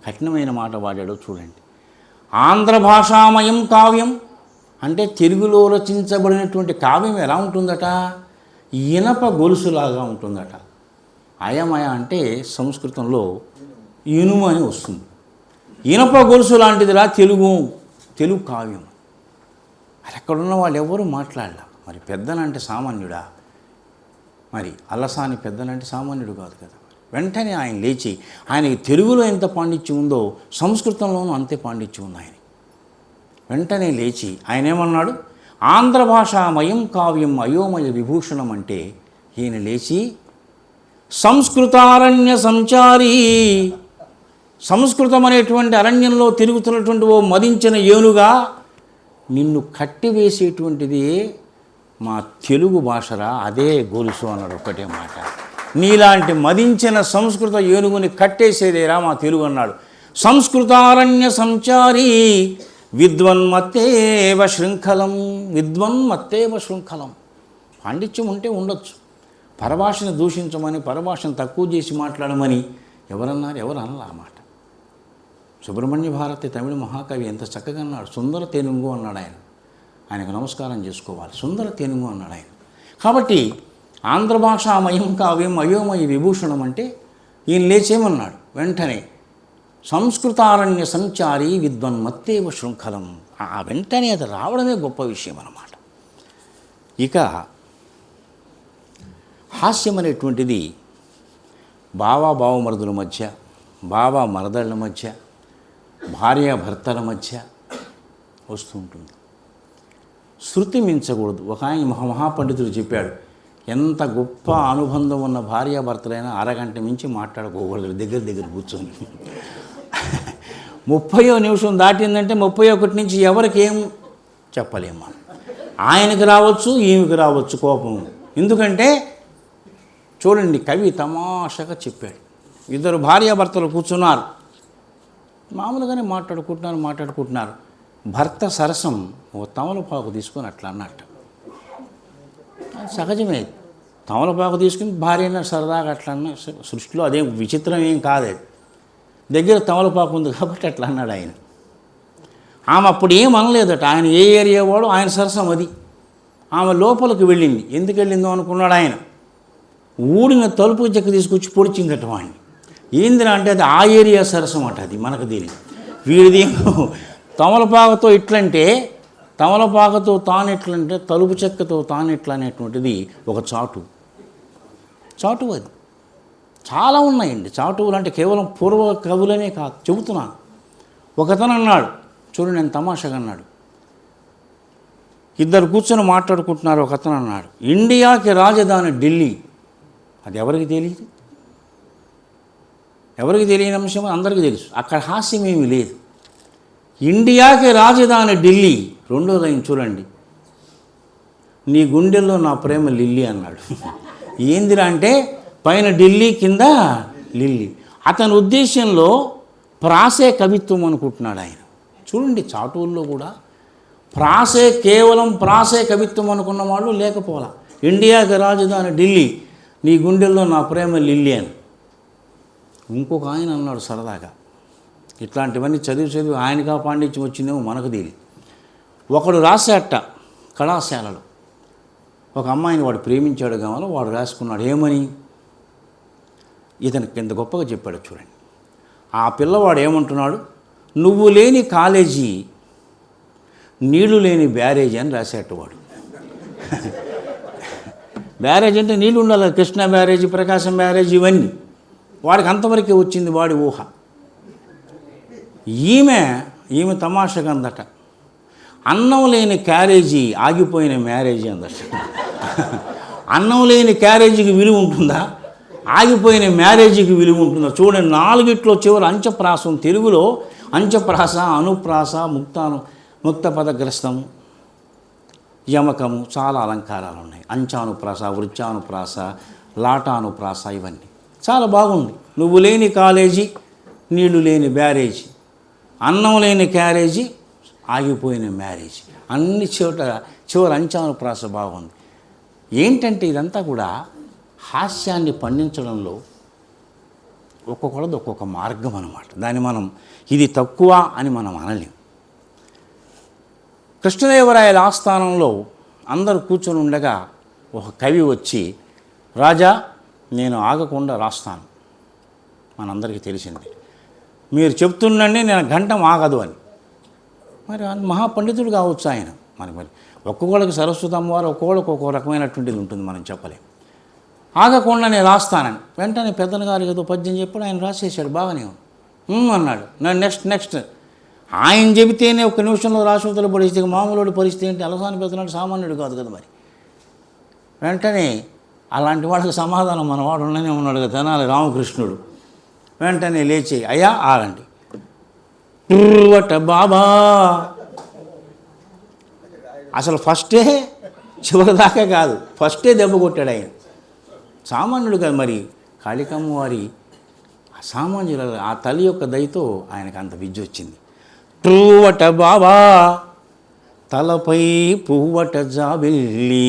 కఠినమైన మాట వాడాడో చూడండి. ఆంధ్ర భాషామయం కావ్యం అంటే తెలుగులో రచించబడినటువంటి కావ్యం ఎలా ఉంటుందట? ఇనప గొలుసులాగా ఉంటుందట. అయమయ అంటే సంస్కృతంలో ఇనుము అని వస్తుంది. ఇనప గొలుసు లాంటిదిరా తెలుగు కావ్యం. అది అక్కడున్న వాళ్ళు ఎవరు మాట్లాడలా. మరి పెద్దనంటే సామాన్యుడా? మరి అల్లసాని పెద్దనంటే సామాన్యుడు కాదు కదా. వెంటనే ఆయన లేచి, ఆయనకి తెలుగులో ఎంత పాండిత్యం ఉందో సంస్కృతంలోనూ అంతే పాండిత్యం ఉంది ఆయన. వెంటనే లేచి ఆయన ఏమన్నాడు? ఆంధ్ర భాషామయం కావ్యం అయోమయ విభూషణం అంటే ఈయన లేచి సంస్కృతారణ్య సంచారీ, సంస్కృతం అనేటువంటి అరణ్యంలో తిరుగుతున్నటువంటి ఓ మదించిన ఏనుగా, నిన్ను కట్టివేసేటువంటిది మా తెలుగు భాషరా, అదే గొలుసు అన్నాడు. ఒకటే మాట. నీలాంటి మదించిన సంస్కృత ఏనుగుని కట్టేసేదేరా మా తెలుగు అన్నాడు. సంస్కృతారణ్య సంచారీ విద్వన్మత్తేవ శృంఖలం, విద్వన్మత్తేవ శృంఖలం. పాండిత్యం ఉంటే ఉండొచ్చు, పరభాషను దూషించమని, పరభాషను తక్కువ చేసి మాట్లాడమని ఎవరన్నారు? ఎవరు అనలా ఆ మాట. సుబ్రహ్మణ్య భారతి తమిళ మహాకవి ఎంత చక్కగా అన్నాడు. సుందర తెనుగు అన్నాడు ఆయన. ఆయనకు నమస్కారం చేసుకోవాలి. సుందర తెనుగు అన్నాడు ఆయన. కాబట్టి ఆంధ్ర భాషామయం కావ్యం అయోమయ విభూషణం అంటే ఈయన లేచేమన్నాడు వెంటనే సంస్కృతారణ్య సంచారీ విద్వన్మత్తేవ శృంఖలం. ఆ వెంటనే అది రావడమే గొప్ప విషయం అన్నమాట. ఇక హాస్యం అనేటువంటిది బావమరుదుల మధ్య, మరదళ్ళ మధ్య, భార్యాభర్తల మధ్య వస్తూ ఉంటుంది. శృతి మించకూడదు. ఒక ఆయన మహాపండితుడు చెప్పాడు, ఎంత గొప్ప అనుబంధం ఉన్న భార్యాభర్తలైనా అరగంట మించి మాట్లాడుకోకూడదు దగ్గర కూర్చొని. 30వ నిమిషం దాటిందంటే 31 నుంచి ఎవరికి ఏం చెప్పలేము మనం. ఆయనకి రావచ్చు, ఈమెకి రావచ్చు కోపం. ఎందుకంటే చూడండి, కవి తమాషగా చెప్పాడు. 2 భార్యాభర్తలు కూర్చున్నారు. మామూలుగానే మాట్లాడుకుంటున్నారు. భర్త సరసం ఓ తమలపాకు తీసుకొని అట్లా అన్నట్టు. అది సహజమే. తమలపాకు తీసుకుని భార్యన సరదాగా అట్లా అన్న సృష్టిలో అదేం విచిత్రం ఏం కాదు. అది దగ్గర తమలపాకు ఉంది కాబట్టి అట్లా అన్నాడు ఆయన. ఆమె అప్పుడు ఏం అనలేదట. ఆయన ఏ ఏరియా వాడు ఆయన సరసం అది. ఆమె లోపలికి వెళ్ళింది. ఎందుకు వెళ్ళిందో అనుకున్నాడు ఆయన. ఊడిన తలుపు చెక్క తీసుకొచ్చి పొడిచిందట వాడిని. ఏందిరా అంటే అది ఆ ఏరియా సరసం అట. అది మనకు తెలియదు. వీడిది తమలపాకుతో ఇట్లంటే తమలపాకుతో తాను ఎట్లంటే తలుపు చెక్కతో తాను ఎట్లా అనేటువంటిది ఒక చాటు అది. చాలా ఉన్నాయండి చాటువులు. అంటే కేవలం పూర్వ కవులనే కాదు చెబుతున్నాను. ఒకతను అన్నాడు, చూడు నేను తమాషగా అన్నాడు. ఇద్దరు కూర్చొని మాట్లాడుకుంటున్నారు. ఒకతను అన్నాడు, ఇండియాకి రాజధాని ఢిల్లీ. అది ఎవరికి తెలియదు. ఎవరికి తెలియని అంశం అందరికీ తెలుసు. అక్కడ హాస్యం ఏమీ లేదు. ఇండియాకి రాజధాని ఢిల్లీ. రెండో లైన్ చూడండి, నీ గుండెల్లో నా ప్రేమ లిల్లీ అన్నాడు. ఏందిరా అంటే పైన ఢిల్లీ కింద లిల్లీ. అతని ఉద్దేశంలో ప్రాసే కవిత్వం అనుకుంటున్నాడు ఆయన. చూడండి చాటువుల్లో కూడా కేవలం ప్రాసే కవిత్వం అనుకున్న వాళ్ళు లేకపోలా. ఇండియాకి రాజధాని ఢిల్లీ, నీ గుండెల్లో నా ప్రేమ లిల్లీ అని. ఇంకొక ఆయన అన్నాడు సరదాగా. ఇట్లాంటివన్నీ చదివి ఆయనగా పాండిత్యం వచ్చిందేమో మనకు తెలియదు. ఒకడు రాసేట కళాశాలలో ఒక అమ్మాయిని వాడు ప్రేమించాడు కావాలో వాడు రాసుకున్నాడు. ఏమని ఇతనికి ఎంత గొప్పగా చెప్పాడు చూడండి. ఆ పిల్లవాడు ఏమంటున్నాడు, నువ్వు లేని కాలేజీ, నీళ్లు లేని బ్యారేజీ అని రాసేట వాడు. బ్యారేజ్ అంటే నీళ్ళు ఉండాలి. కృష్ణా బ్యారేజీ, ప్రకాశం బ్యారేజీ, ఇవన్నీ వాడికి అంతవరకే వచ్చింది వాడి ఊహ. ఈమె తమాషగా అందట, అన్నం లేని క్యారేజీ ఆగిపోయిన మ్యారేజీ అందట. అన్నం లేని క్యారేజీకి విలువ ఉంటుందా? ఆగిపోయిన మ్యారేజీకి విలువ ఉంటుందా? చూడండి, నాలుగిట్లో చివరి అంచప్రాసం. తెలుగులో అంచప్రాస, అనుప్రాస, ముక్తపదగ్రస్తము, యమకము, చాలా అలంకారాలు ఉన్నాయి. అంచానుప్రాస, వృత్యానుప్రాస, లాటానుప్రాస, ఇవన్నీ చాలా బాగుంది. నువ్వు లేని కాలేజీ, నీళ్లు లేని బ్యారేజీ, అన్నం లేని క్యారేజీ, ఆగిపోయిన మ్యారేజ్, అన్ని చివరి అంచానుప్రాస బాగుంది. ఏంటంటే ఇదంతా కూడా హాస్యాన్ని పండించడంలో ఒక్కొక్కరిది ఒక్కొక్క మార్గం అన్నమాట. దాన్ని మనం ఇది తక్కువ అని మనం అనలేం. కృష్ణదేవరాయల ఆస్థానంలో అందరూ కూర్చొని ఉండగా ఒక కవి వచ్చి, రాజా నేను ఆగకుండా రాస్తాను. మనందరికీ తెలిసింది. మీరు చెప్తుండండి, నేను గంటం ఆగదు అని. మరి మహాపండితుడు కావచ్చు ఆయన. మరి ఒక్కొక్కళ్ళకి సరస్వతి అమ్మవారు ఒక్కొక్కళ్ళకి ఒక్కొక్క రకమైనటువంటిది ఉంటుంది, మనం చెప్పలేం. ఆగకుండా నేను రాస్తానని వెంటనే పెద్దన గారు ఏదో పద్యం చెప్పాడు. ఆయన రాసేసాడు. బాగానే అన్నాడు. నెక్స్ట్ ఆయన చెబితేనే ఒక నిమిషంలో రాష్ట్రపతులు పరిస్థితి, మామూలు పరిస్థితి ఏంటి? అలసాని పెద్దనాడు సామాన్యుడు కాదు కదా. మరి వెంటనే అలాంటి వాళ్ళకి సమాధానం మనవాడు ఉండనే ఉన్నాడు కదా, తెనాలి రామకృష్ణుడు. వెంటనే లేచి, అయ్యా ఆగండి, బాబా. అసలు ఫస్టే చివరిదాకా కాదు, ఫస్టే దెబ్బ కొట్టాడు ఆయన. సామాన్యుడు కాదు. మరి కాళికమ్మ వారి సామాన్యుల ఆ తల్లి యొక్క దయతో ఆయనకు అంత విద్య వచ్చింది. ట్రూవట బాబా తలపై పువ్వట జాబిల్లి,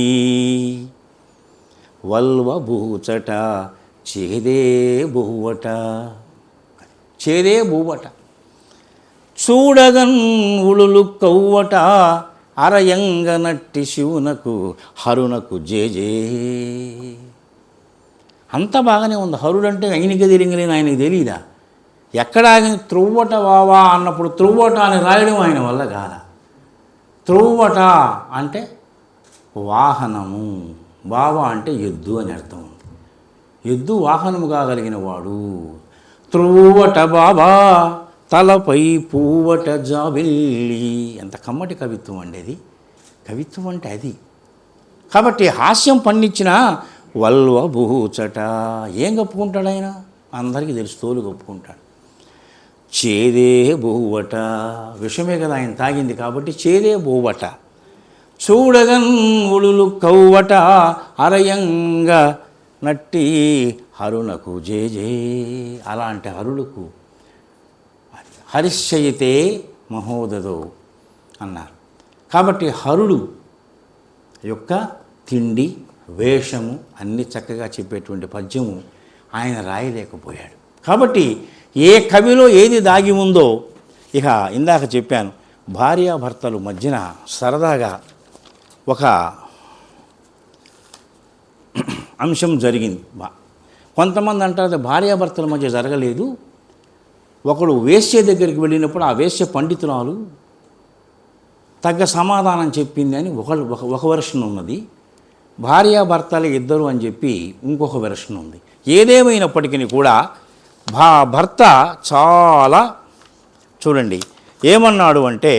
వల్వ బూచట చేదే బువ్వట, చేదే బువ్వట, చూడగన్ ఉళులు కవ్వట, అరయంగ నట్టి శివునకు హరునకు జేజే. అంత బాగానే ఉంది. హరుడంటే ఆయనకి తెలియలేని ఆయనకి తెలియదా? ఎక్కడ ఆయన త్రువ్వట వావా అన్నప్పుడు త్రువ్వట అని రాయడం ఆయన వల్ల కాద. త్రువ్వట అంటే వాహనము, బావా అంటే ఎద్దు అని అర్థం. ఎద్దు వాహనము కాగలిగిన వాడు. త్రువ్వట బాబా తలపై పువ్వట జాబిల్లి. ఎంత కమ్మటి కవిత్వం అండి అది. కవిత్వం అంటే అది. కాబట్టి హాస్యం పండించిన వల్వ బూచట. ఏం కప్పుకుంటాడు ఆయన? అందరికీ తెలుసు, తోలు కప్పుకుంటాడు. చేదే బువ్వట, విషమే కదా ఆయన తాగింది కాబట్టి చేదే బువ్వట. చూడగన్ ఉళులు కవ్వట, అరయంగ నట్టి హరునకు జేజే. అలాంటి హరులకు హరిశ్చయితే మహోదదో అన్నారు. కాబట్టి హరుడు యొక్క తిండి వేషము అన్నీ చక్కగా చెప్పేటువంటి పద్యము ఆయన రాయలేకపోయాడు. కాబట్టి ఏ కవిలో ఏది దాగి ఉందో, ఇక ఇందాక చెప్పాను, భార్యాభర్తలు మధ్యన సరదాగా ఒక అంశం జరిగింది. కొంతమంది అంటారు భార్యాభర్తల మధ్య జరగలేదు, ఒకడు వేశ్య దగ్గరికి వెళ్ళినప్పుడు ఆ వేశ్య పండితురాలు తగ్గ సమాధానం చెప్పింది అని ఒక వెర్షన్ ఉన్నది. భార్యాభర్తలు ఇద్దరు అని చెప్పి ఇంకొక వెర్షన్ ఉంది. ఏదేమైనప్పటికీ కూడా భర్త చాలా చూడండి ఏమన్నాడు అంటే,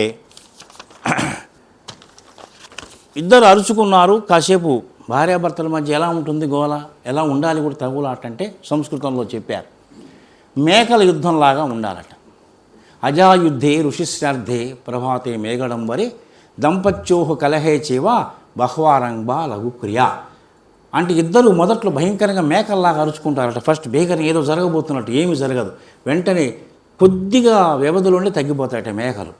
ఇద్దరు అరుచుకున్నారు, కాసేపు భార్యాభర్తల మధ్య ఎలా ఉంటుంది గోల, ఎలా ఉండాలి కూడా తగులాట అంటే సంస్కృతంలో చెప్పారు. మేకల యుద్ధంలాగా ఉండాలట. అజాయుద్ధే ఋషిశ్రార్థే ప్రభాతే మేఘడంబరే దంపత్యోహ కలహే చేవ బహ్వారంబా లఘు క్రియా. అంటే ఇద్దరు మొదట్లో భయంకరంగా మేకల్లాగా అరుచుకుంటారట. ఫస్ట్ బేగరం ఏదో జరగబోతున్నట్టు ఏమీ జరగదు, వెంటనే కొద్దిగా వ్యవధిలోనే తగ్గిపోతాయట మేఘాలు.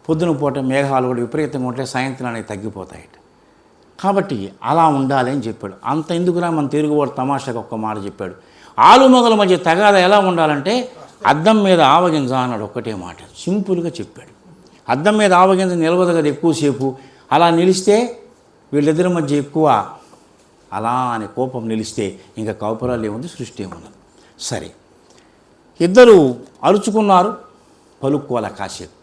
పొద్దున పూట మేఘాలు కూడా విపరీతంగా ఉంటే సాయంత్రానికి తగ్గిపోతాయట. కాబట్టి అలా ఉండాలి అని చెప్పాడు. అంత ఎందుకురా మన తెలుగువాడు తమాషాగా ఒక్క మాట చెప్పాడు. ఆలుమొగల మధ్య తగాద ఎలా ఉండాలంటే అద్దం మీద ఆవగింజ అన్నాడు. ఒక్కటే మాట సింపుల్గా చెప్పాడు. అద్దం మీద ఆవగింజ నిలవదు కదా ఎక్కువసేపు, అలా నిలిస్తే వీళ్ళిద్దరి మధ్య ఎక్కువ అలా అని కోపం నిలిస్తే ఇంకా కౌపరాలు ఏముంది, సృష్టి ఏమున్నది. సరే, ఇద్దరు అరుచుకున్నారు, పలుక్కోవాలి కాసేపు.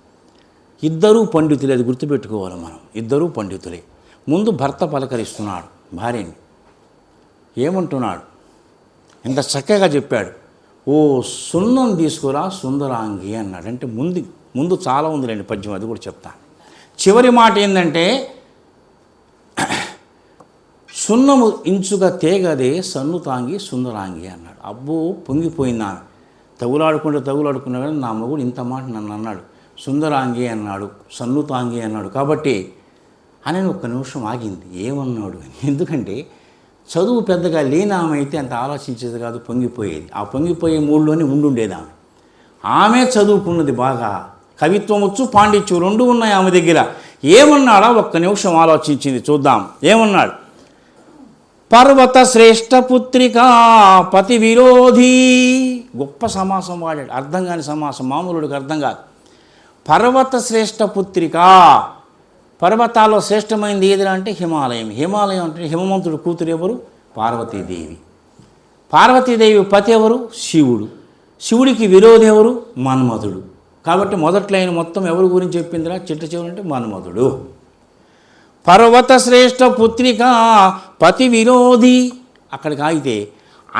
ఇద్దరూ పండితులే, అది గుర్తుపెట్టుకోవాలి మనం. ఇద్దరూ పండితులే. ముందు భర్త పలకరిస్తున్నాడు భార్యని. ఏమంటున్నాడు, ఇంత చక్కగా చెప్పాడు. ఓ సున్నం తీసుకురా సుందరాంగి అన్నాడు. అంటే ముందు చాలా ఉందిలేండి పద్యం, అది కూడా చెప్తాను. చివరి మాట ఏంటంటే, సున్నము ఇంచుగా తేగదే సన్ను తాంగి సుందరాంగి అన్నాడు. అబ్బో పొంగిపోయింది ఆమె. తగులాడుకున్నా కానీ నా మగుడు ఇంత మాట నన్ను అన్నాడు, సుందరాంగి అన్నాడు, సన్ను తాంగి అన్నాడు. కాబట్టి అని ఒక్క నిమిషం ఆగింది, ఏమన్నాడు. ఎందుకంటే చదువు పెద్దగా లేని ఆమె అయితే అంత ఆలోచించేది కాదు, పొంగిపోయేది. ఆ పొంగిపోయే మూడులోనే ఉండుండేది ఆమె. ఆమె చదువుకున్నది బాగా, కవిత్వం వచ్చు, పాండిత్యం రెండు ఉన్నాయి ఆమె దగ్గర. ఏమన్నాడా ఒక్క నిమిషం ఆలోచించింది, చూద్దాం. ఏమన్నాడు, పర్వత శ్రేష్ఠ పుత్రికా పతి విరోధి. గొప్ప సమాసం వాడాడు, అర్థం కాని సమాసం, మామూలుడికి అర్థం కాదు. పర్వత శ్రేష్ఠ పుత్రిక, పర్వతాల్లో శ్రేష్టమైనది ఏదిరా అంటే హిమాలయం. హిమాలయం అంటే హిమవంతుడు కూతురు ఎవరు, పార్వతీదేవి. పార్వతీదేవి పతి ఎవరు, శివుడు. శివుడికి విరోధి ఎవరు, మన్మధుడు. కాబట్టి మొదట్లో ఆయన మొత్తం ఎవరి గురించి చెప్పిందిరా, చిట్ట చివరి అంటే మన్మధుడు. పర్వత శ్రేష్ఠ పుత్రిక పతి విరోధి. అక్కడికి ఆగితే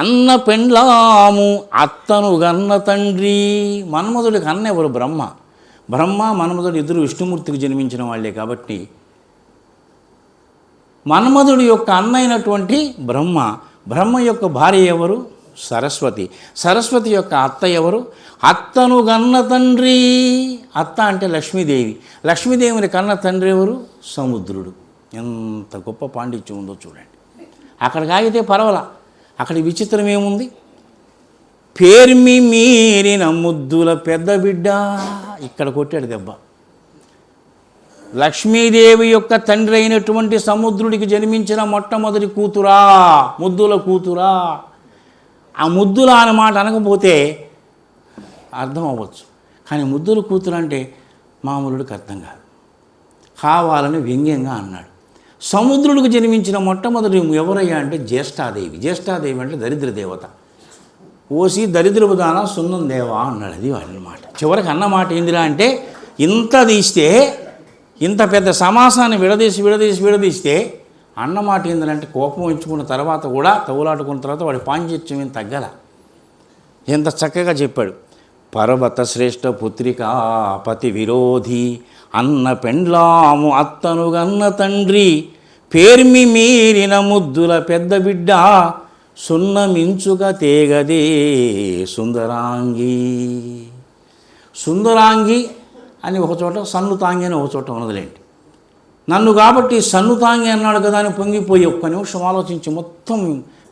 అన్న పెండ్లాము అత్తను గన్న తండ్రి. మన్మధుడికి అన్న ఎవరు, బ్రహ్మ మన్మధుడు ఇద్దరు విష్ణుమూర్తికి జన్మించిన వాళ్ళే. కాబట్టి మన్మధుడి యొక్క అన్న అయినటువంటి బ్రహ్మ యొక్క భార్య ఎవరు, సరస్వతి యొక్క అత్త ఎవరు, అత్తను గన్న తండ్రి. అత్త అంటే లక్ష్మీదేవిని కన్న తండ్రి ఎవరు, సముద్రుడు. ఎంత గొప్ప పాండిత్యం ఉందో చూడండి. అక్కడికి ఆగితే పర్వాలా, అక్కడ విచిత్రం ఏముంది, పేర్మి మీరిన ముద్దుల పెద్ద బిడ్డ. ఇక్కడ కొట్టాడు దెబ్బ. లక్ష్మీదేవి యొక్క తండ్రి అయినటువంటి సముద్రుడికి జన్మించిన మొట్టమొదటి కూతురా, ముద్దుల కూతురా. ఆ ముద్దుల అనే మాట అనకపోతే అర్థం అవ్వచ్చు, కానీ ముద్దుల కూతురు అంటే మామూలుడికి అర్థం కాదు, కావాలని వ్యంగ్యంగా అన్నాడు. సముద్రుడికి జన్మించిన మొట్టమొదటి ఎవరయ్యా అంటే జ్యేష్ఠాదేవి అంటే దరిద్ర దేవత. ఓసి దరిద్రపు దాన సున్నం దేవా అన్నాడు. అది అన్నమాట. చివరికి అన్నమాట ఏందిరా అంటే, ఇంత తీస్తే, ఇంత పెద్ద సమాసాన్ని విడదీస్తే అన్నమాట ఏంటంటే, కోపం ఎంచుకున్న తర్వాత కూడా తగులాటుకున్న తర్వాత వాడి పాండిత్యం ఏం తగ్గల. ఎంత చక్కగా చెప్పాడు. పర్వత శ్రేష్ఠ పుత్రికా పతి విరోధి అన్న పెండ్లాము అత్తను గన్న తండ్రి పేర్మి మీరిన ముద్దుల పెద్ద బిడ్డ సున్నమించుగా తేగదే సుందరాంగి అని ఒక చోట, సన్నుతాంగి అని ఒక చోట ఉన్నదిలేండి. నన్ను కాబట్టి సన్నుతాంగి అన్నాడు కదా అని పొంగిపోయి ఒక్క నిమిషం ఆలోచించి మొత్తం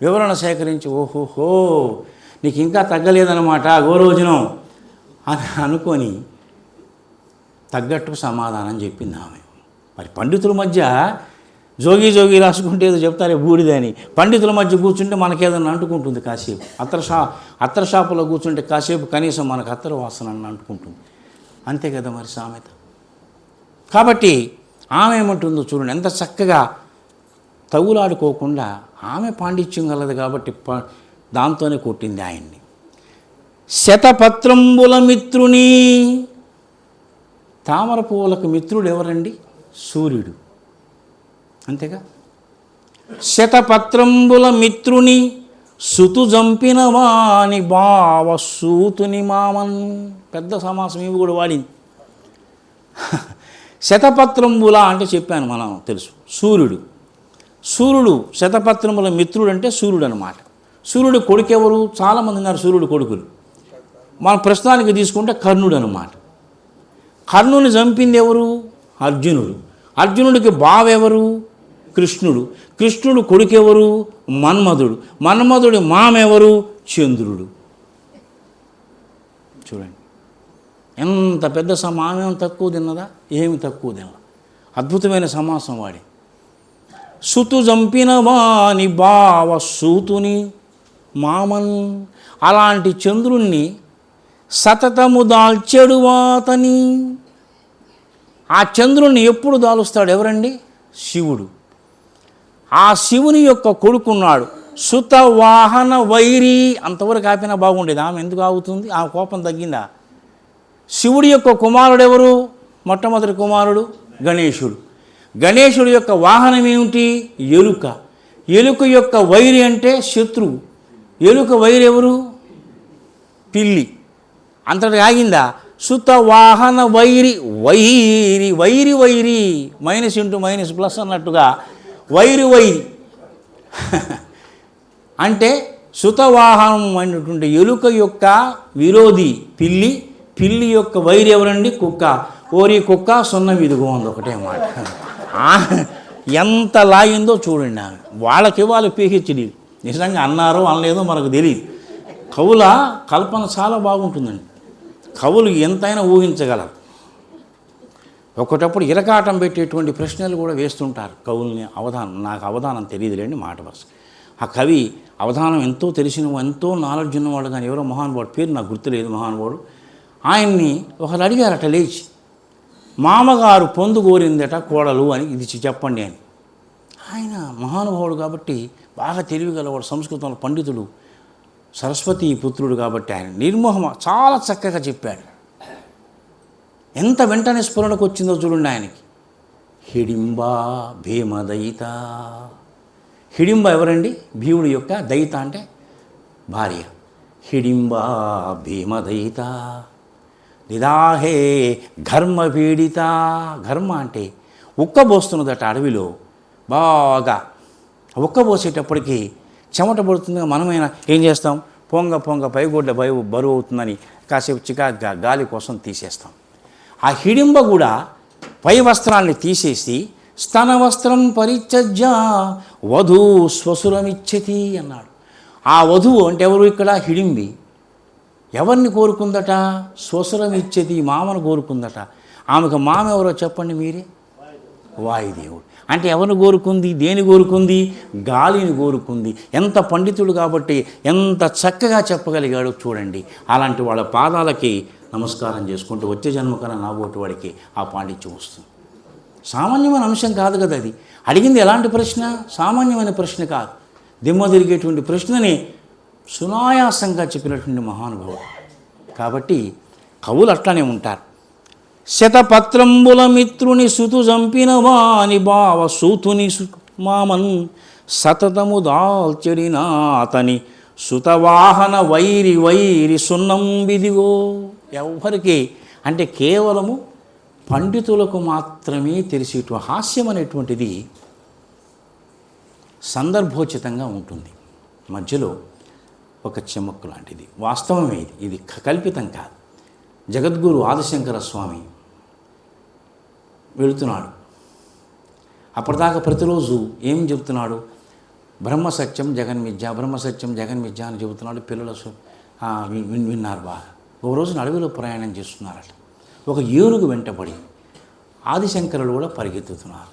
వివరణ సేకరించి, ఓహోహో నీకు ఇంకా తగ్గలేదన్నమాట గోరోజనం. అని అనుకొని తగ్గట్టు సమాధానం చెప్పింది ఆమె. మరి పండితుల మధ్య జోగి రాసుకుంటే ఏదో చెప్తారే బూడిదని, పండితుల మధ్య కూర్చుంటే మనకేదన్నా అంటుకుంటుంది కాసేపు. అత్తర షాపులో కూర్చుంటే కాసేపు కనీసం మనకు అత్తర వాసన అంటుకుంటుంది. అంతే కదా మరి సామెత. కాబట్టి ఆమె ఏమంటుందో చూడండి, ఎంత చక్కగా తగులాడుకోకుండా ఆమె పాండిత్యం గలదు కాబట్టి దాంతోనే కొట్టింది ఆయన్ని. శతపత్రంబుల మిత్రుని, తామర పువ్వులకు మిత్రుడు ఎవరండి? సూర్యుడు. అంతేగా. శతపత్రంబుల మిత్రుని సుతు జంపిన వాని బావ సూతుని మామన్. పెద్ద సమాసం ఇవి కూడా వాడింది. శతపత్రంబుల అంటే చెప్పాను మనం తెలుసు, సూర్యుడు శతపత్రముల మిత్రుడు అంటే సూర్యుడు అనమాట. సూర్యుడు కొడుకు ఎవరు? చాలామంది ఉన్నారు సూర్యుడు కొడుకులు. మన ప్రస్తుతానికి తీసుకుంటే కర్ణుడు అనమాట. కర్ణుని చంపింది ఎవరు? అర్జునుడు. అర్జునుడికి బావెవరు? కృష్ణుడు. కృష్ణుడు కొడుకెవరు? మన్మధుడు. మన్మధుడి మామెవరు? చంద్రుడు. చూడండి ఎంత పెద్ద సమానం. తక్కువ తిన్నదా? ఏమి తక్కువ తినదా? అద్భుతమైన సమాసం వాడి. సుతు జంపిన వాని బావ సూతుని మామన్. అలాంటి చంద్రుణ్ణి సతతము దాల్చెడు వాతని. ఆ చంద్రుణ్ణి ఎప్పుడు దాలుస్తాడు? ఎవరండి? శివుడు. ఆ శివుని యొక్క కొడుకున్నాడు సుత వాహన వైరి. అంతవరకు ఆపినా బాగుండేది. ఆమె ఎందుకు ఆగుతుంది? ఆమె కోపం తగ్గిందా? శివుడి యొక్క కుమారుడు ఎవరు? మొట్టమొదటి కుమారుడు గణేశుడు. గణేశుడి యొక్క వాహనం ఏమిటి? ఎలుక. ఎలుక యొక్క వైరి అంటే శత్రువు. ఎలుక వైరి ఎవరు? పిల్లి. అంతటి ఆగిందా? సుత వాహన వైరి. వైరి మైనస్ ఇంటూ మైనస్ ప్లస్ అన్నట్టుగా వైరి అంటే సుతవాహనం అయినటువంటి ఎలుక యొక్క విరోధి పిల్లి. పిల్లి యొక్క వైరి ఎవరండి? కుక్క. ఓరి కుక్క సున్నం ఇదిగో ఉంది ఒకటే మాట. ఎంత లాగిందో చూడండి. ఆమె వాళ్ళకి వాళ్ళు పిహెచ్డి. నిజంగా అన్నారో అనలేదో మనకు తెలియదు. కవుల కల్పన చాలా బాగుంటుందండి. కవులు ఎంతైనా ఊహించగలరు. ఒకటప్పుడు ఇరకాటం పెట్టేటువంటి ప్రశ్నలు కూడా వేస్తుంటారు కవుల్ని. నాకు అవధానం తెలియదులేండి మాట వరుస. ఆ కవి అవధానం ఎంతో తెలిసిన ఎంతో నాలెడ్జ్ ఉన్నవాడు, కానీ ఎవరో మహానుభావుడు పేరు నాకు గుర్తులేదు. మహానుభావుడు ఆయన్ని ఒకరు అడిగారట లేచి, మామగారు పొందు కోరిందట కోడలు అని, ఇది చెప్పండి అని. ఆయన మహానుభావుడు కాబట్టి బాగా తెలివిగలవాడు, సంస్కృతంలో పండితుడు, సరస్వతి పుత్రుడు కాబట్టి ఆయన నిర్మోహమ చాలా చక్కగా చెప్పాడు. ఎంత వెంటనే స్ఫురణకు వచ్చిందో చూడండి ఆయనకి. హిడింబా భీమదయిత. హిడింబ ఎవరండి? భీముడి యొక్క దయిత అంటే భార్య. హిడింబా భీమదయిత నిదాహే ఘర్మ పీడిత. ఘర్మ అంటే ఉక్కబోస్తున్నదట అడవిలో. బాగా ఉక్కబోసేటప్పటికి చెమట పడుతుంది. మనమైనా ఏం చేస్తాం? పొంగ పైగొడ్డ బరువు అవుతుందని కాసేపు చికాగ్గా గాలి కోసం తీసేస్తాం. ఆ హిడింబ కూడా పై వస్త్రాన్ని తీసేసి స్తన వస్త్రం పరిత్యజ్య వధూ శ్వశురమిచ్చతి అన్నాడు. ఆ వధువు అంటే ఎవరు ఇక్కడ? హిడింబి. ఎవరిని కోరుకుందట? శ్వశురమిచ్చతి, మామను కోరుకుందట. ఆమెకు మామ ఎవరో చెప్పండి మీరే? వాయుదేవుడు. అంటే ఎవరిని కోరుకుంది? దేని కోరుకుంది? గాలిని కోరుకుంది. ఎంత పండితుడు కాబట్టి ఎంత చక్కగా చెప్పగలిగాడో చూడండి. అలాంటి వాళ్ళ పాదాలకి నమస్కారం చేసుకుంటూ వచ్చే జన్మకన్నా నాబోటి వాడికి ఆ పాండిత్యం వస్తుంది. సామాన్యమైన అంశం కాదు కదా అది. అడిగింది ఎలాంటి ప్రశ్న? సామాన్యమైన ప్రశ్న కాదు. దిమ్మ తిరిగేటువంటి ప్రశ్నని సునాయాసంగా చెప్పినటువంటి మహానుభావుడు. కాబట్టి కవులు అట్లానే ఉంటారు. శతపత్రంబుల మిత్రుని సుతు జంపిన వాని బావ సూతుని మామన్ సతతము దాల్చెడినా అతని సుతవాహన వైరి సున్నం బిదిగో. ఎవరికి అంటే కేవలము పండితులకు మాత్రమే తెలిసేటువంటి హాస్యం అనేటువంటిది సందర్భోచితంగా ఉంటుంది. మధ్యలో ఒక చెమక్కు లాంటిది. వాస్తవమే ఇది కల్పితం కాదు. జగద్గురు ఆదిశంకర స్వామి వెళుతున్నాడు. అప్పటిదాకా ప్రతిరోజు ఏం చెబుతున్నాడు? బ్రహ్మసత్యం జగన్మిథ్య, బ్రహ్మసత్యం జగన్మిథ్య అని చెబుతున్నాడు. పిల్లలు విన్నారు బాగా. ఒక రోజున అడవిలో ప్రయాణం చేస్తున్నారట. ఒక ఏనుగు వెంటబడి ఆదిశంకరులు కూడా పరిగెత్తుతున్నారు.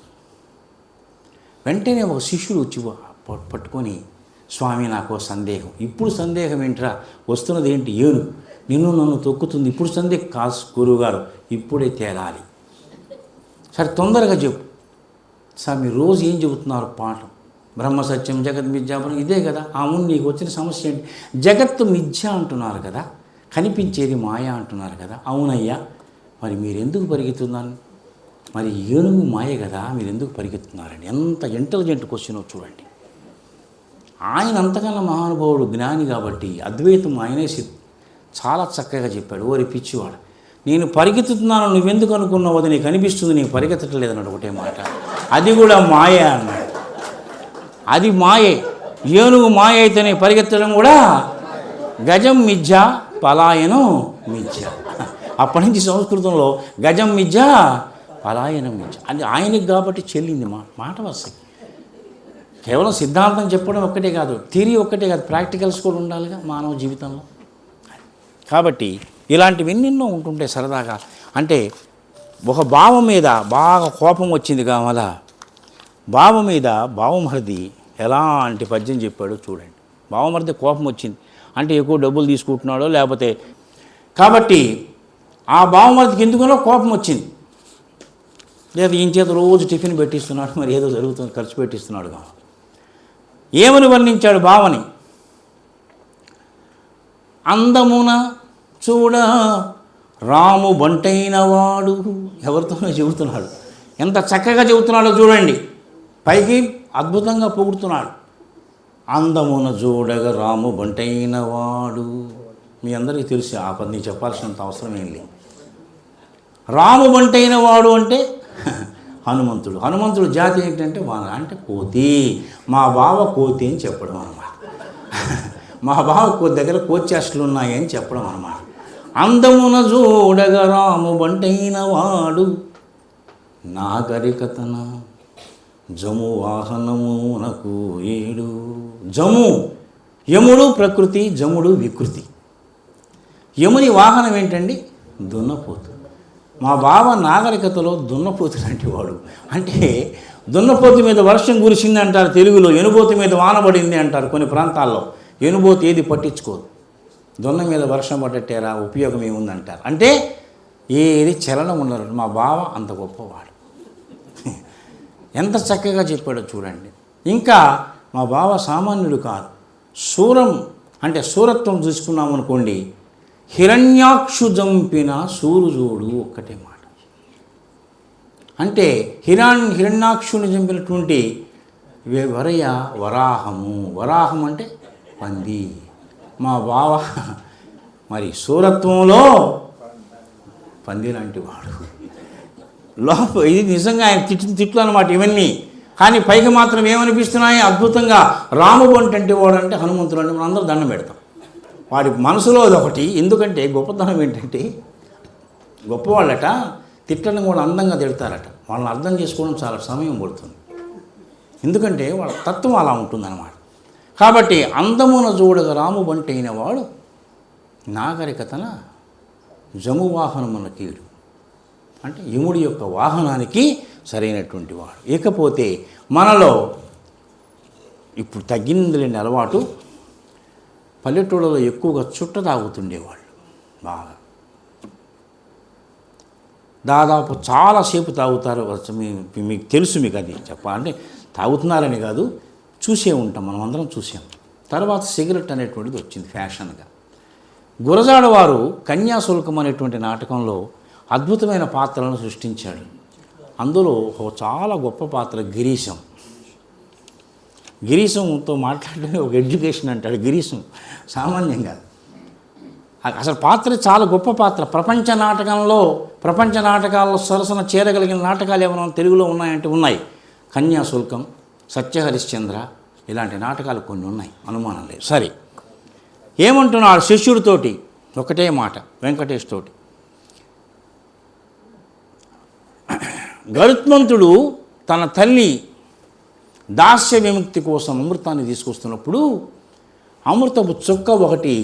వెంటనే ఒక శిష్యుడు వచ్చి పట్టుకొని, స్వామి నాకు సందేహం. ఇప్పుడు సందేహం ఏంట్రా, వస్తున్నది ఏంటి, ఏనుగు నిన్ను నన్ను తొక్కుతుంది, ఇప్పుడు సందేహం కాదు గురువుగారు, ఇప్పుడే తేలాలి. సరే తొందరగా చెప్పు. సార్ మీరు రోజు ఏం చెబుతున్నారు పాఠం, బ్రహ్మ సత్యం జగత్ మిథ్య, ఇదే కదా. అవును, నీకు వచ్చిన సమస్య ఏంటి? జగత్తు మిథ్య అంటున్నారు కదా, కనిపించేది మాయ అంటున్నారు కదా. అవునయ్యా, మరి మీరు ఎందుకు పరిగెత్తున్నాను? మరి ఏనుగు మాయ కదా, మీరు ఎందుకు పరిగెత్తున్నారండి? ఎంత ఇంటెలిజెంట్ క్వశ్చన్ చూడండి. ఆయన అంతకన్నా మహానుభావుడు, జ్ఞాని కాబట్టి అద్వైతం ఆయనే చాలా చక్కగా చెప్పాడు. ఓరి పిచ్చివాడు, నేను పరిగెత్తుతున్నాను, నువ్వెందుకు అనుకున్నావు, అది నీకు అనిపిస్తుంది, నీకు పరిగెత్తట్లేదు అన్నాడు ఒకటే మాట. అది కూడా మాయ అన్నాడు. అది మాయే, ఏనుగు మాయ అయితేనే పరిగెత్తడం కూడా. గజం మిథ్య పలాయనం మిథ్య. అప్పటి నుంచి సంస్కృతంలో గజం మిథ్య పలాయనం మిథ్య అది ఆయనకి కాబట్టి చెల్లింది మాట వస్తుంది. కేవలం సిద్ధాంతం చెప్పడం ఒక్కటే కాదు, థియరీ ఒక్కటే కాదు, ప్రాక్టికల్స్ కూడా ఉండాలిగా మానవ జీవితంలో. కాబట్టి ఇలాంటివి ఎన్నెన్నో ఉంటుంటే సరదాగా. అంటే ఒక భావం మీద బాగా కోపం వచ్చింది కావాల, భావం మీద బావమరిది ఎలాంటి పద్యం చెప్పాడో చూడండి. బావమరిది కోపం వచ్చింది అంటే ఎక్కువ డబ్బులు తీసుకుంటున్నాడో లేకపోతే, కాబట్టి ఆ బావమరిదికి ఎందుకనో కోపం వచ్చింది. లేదా ఈయన చేత రోజు టిఫిన్ పెట్టిస్తున్నాడు, మరి ఏదో జరుగుతుంది, ఖర్చు పెట్టిస్తున్నాడు కావాలి. ఏమని వర్ణించాడు బావని? అందమున చూడ రాము బంటైన వాడు. ఎవరితోనో చెబుతున్నాడు, ఎంత చక్కగా చెబుతున్నాడో చూడండి. పైకి అద్భుతంగా పొగుడుతున్నాడు. అందమున చూడగా రాము బంటైన వాడు. మీ అందరికీ తెలిసి ఆ పని చెప్పాల్సినంత అవసరం ఏం లేదు. రాము బంటైన వాడు అంటే హనుమంతుడు. హనుమంతుడు జాతి ఏంటంటే వాన అంటే కోతి. మా బావ కోతి అని చెప్పడం అన్నమాట. మా బావ దగ్గర కోచేష్టలు ఉన్నాయని చెప్పడం అన్నమాట. అందమున చూడగా రాము బంటైన వాడు, నాగరికతన జము వాహనమునకు ఏడు. జము యముడు ప్రకృతి, జముడు వికృతి. యముని వాహనం ఏంటండి? దున్నపోతు. మా బావ నాగరికతలో దున్నపోతు లాంటి వాడు. అంటే దున్నపోతు మీద వర్షం కురిసింది అంటారు తెలుగులో, ఎనుబోతు మీద వానబడింది అంటారు కొన్ని ప్రాంతాల్లో. ఎనుబోతు ఏది పట్టించుకోదు, దున్న మీద వర్షం పడ్డట్టేరా ఉపయోగం ఏముందంటారు. అంటే ఏది చలనం ఉండరు. మా బావ అంత గొప్పవాడు. ఎంత చక్కగా చెప్పాడో చూడండి. ఇంకా మా బావ సామాన్యుడు కాదు, శూరం అంటే శూరత్వం చూసుకున్నాం అనుకోండి. హిరణ్యాక్షు జంపిన సూరుజోడు ఒక్కటే మాట. అంటే హిరణ్యాక్షుని చంపినటువంటి వరయ వరాహము. వరాహం అంటే పంది. మా బావ మరి శూరత్వంలో పంది లాంటి వాడు. ఇది నిజంగా ఆయన తిట్లు అన్నమాట ఇవన్నీ. కానీ పైకి మాత్రం ఏమనిపిస్తున్నాయి అద్భుతంగా. రాముబంటి అంటే వాడు అంటే హనుమంతుడు అంటే మనం అందరూ దండం పెడతాం. వాడి మనసులో అదొకటి. ఎందుకంటే గొప్పతనం ఏంటంటే, గొప్పవాళ్ళట తిట్టడం కూడా అందంగా తిడతారట. వాళ్ళని అర్థం చేసుకోవడం చాలా సమయం పడుతుంది. ఎందుకంటే వాళ్ళ తత్వం అలా ఉంటుందన్నమాట. కాబట్టి అందమున చూడగా రాముబంటి అయిన వాడు, నాగరికతన జము వాహనమున కీడు అంటే యముడి యొక్క వాహనానికి సరైనటువంటి వాడు. ఇకపోతే మనలో ఇప్పుడు తగ్గిందిలేని అలవాటు, పల్లెటూళ్ళలో ఎక్కువగా చుట్ట తాగుతుండేవాళ్ళు బాగా. దాదాపు చాలాసేపు తాగుతారు. మీకు తెలుసు, మీకు అది చెప్పాలంటే తాగుతున్నారని కాదు, చూసే ఉంటాం, మనం అందరం చూసాం. తర్వాత సిగరెట్ అనేటువంటిది వచ్చింది ఫ్యాషన్గా. గురజాడ వారు కన్యాశుల్కం అనేటువంటి నాటకంలో అద్భుతమైన పాత్రలను సృష్టించాడు. అందులో ఒక చాలా గొప్ప పాత్ర గిరీశం. గిరీశంతో మాట్లాడటమే ఒక ఎడ్యుకేషన్ అంటాడు. గిరీశం సామాన్యంగా అసలు పాత్ర చాలా గొప్ప పాత్ర. ప్రపంచ నాటకాల్లో సరసన చేరగలిగిన నాటకాలు ఏమైనా తెలుగులో ఉన్నాయంటే ఉన్నాయి. కన్యాశుల్కం, సత్యహరిశ్చంద్ర, ఇలాంటి నాటకాలు కొన్ని ఉన్నాయి, అనుమానం లేదు. సరే, ఏమంటున్నాడు శిష్యుడితోటి ఒకటే మాట, వెంకటేష్ తోటి. గరుత్మంతుడు తన తల్లి దాస్య విముక్తి కోసం అమృతాన్ని తీసుకొస్తున్నప్పుడు అమృతపు చుక్క ఒకటి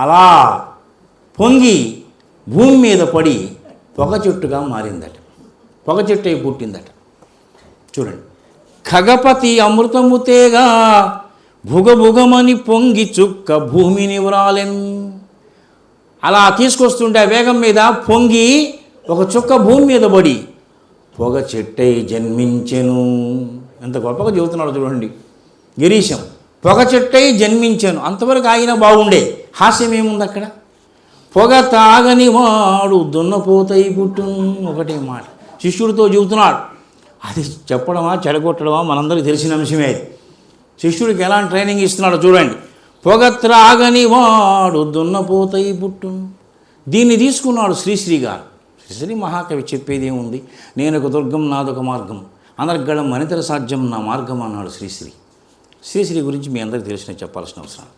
అలా పొంగి భూమి మీద పడి పొగ చెట్టుగా మారిందట, పొగ చెట్టు అయి పుట్టిందట. చూడండి, ఖగపతి అమృతము తేగా భుగభుగమని పొంగి చుక్క భూమిని వ్రాలెన్. అలా తీసుకొస్తుంటే ఆ వేగం మీద పొంగి ఒక చుక్క భూమి మీద పడి పొగ చెట్టై జన్మించెను. ఎంత గొప్పగా చెబుతున్నాడు చూడండి గిరీశం. పొగ చెట్టై జన్మించెను. అంతవరకు ఆయన బాగుండే, హాస్యం ఏముంది అక్కడ? పొగ తాగని వాడు దున్నపోతై పుట్టును. ఒకటే మాట శిష్యుడితో చెబుతున్నాడు. అది చెప్పడమా చెడగొట్టడమా మనందరికీ తెలిసిన అంశమే. అది శిష్యుడికి ఎలాంటి ట్రైనింగ్ ఇస్తున్నాడో చూడండి. పొగ త్రాగని వాడు దున్నపోతై పుట్టును. దీన్ని తీసుకున్నాడు శ్రీశ్రీ గారు. శ్రీశ్రీ మహాకవి చెప్పేది ఏముంది? నేను ఒక దుర్గం నాదొక మార్గం, అనర్గళం మనితర సాధ్యం నా మార్గం అన్నాడు శ్రీశ్రీ. శ్రీశ్రీ గురించి మీ అందరికీ తెలిసిన చెప్పాల్సిన అవసరం.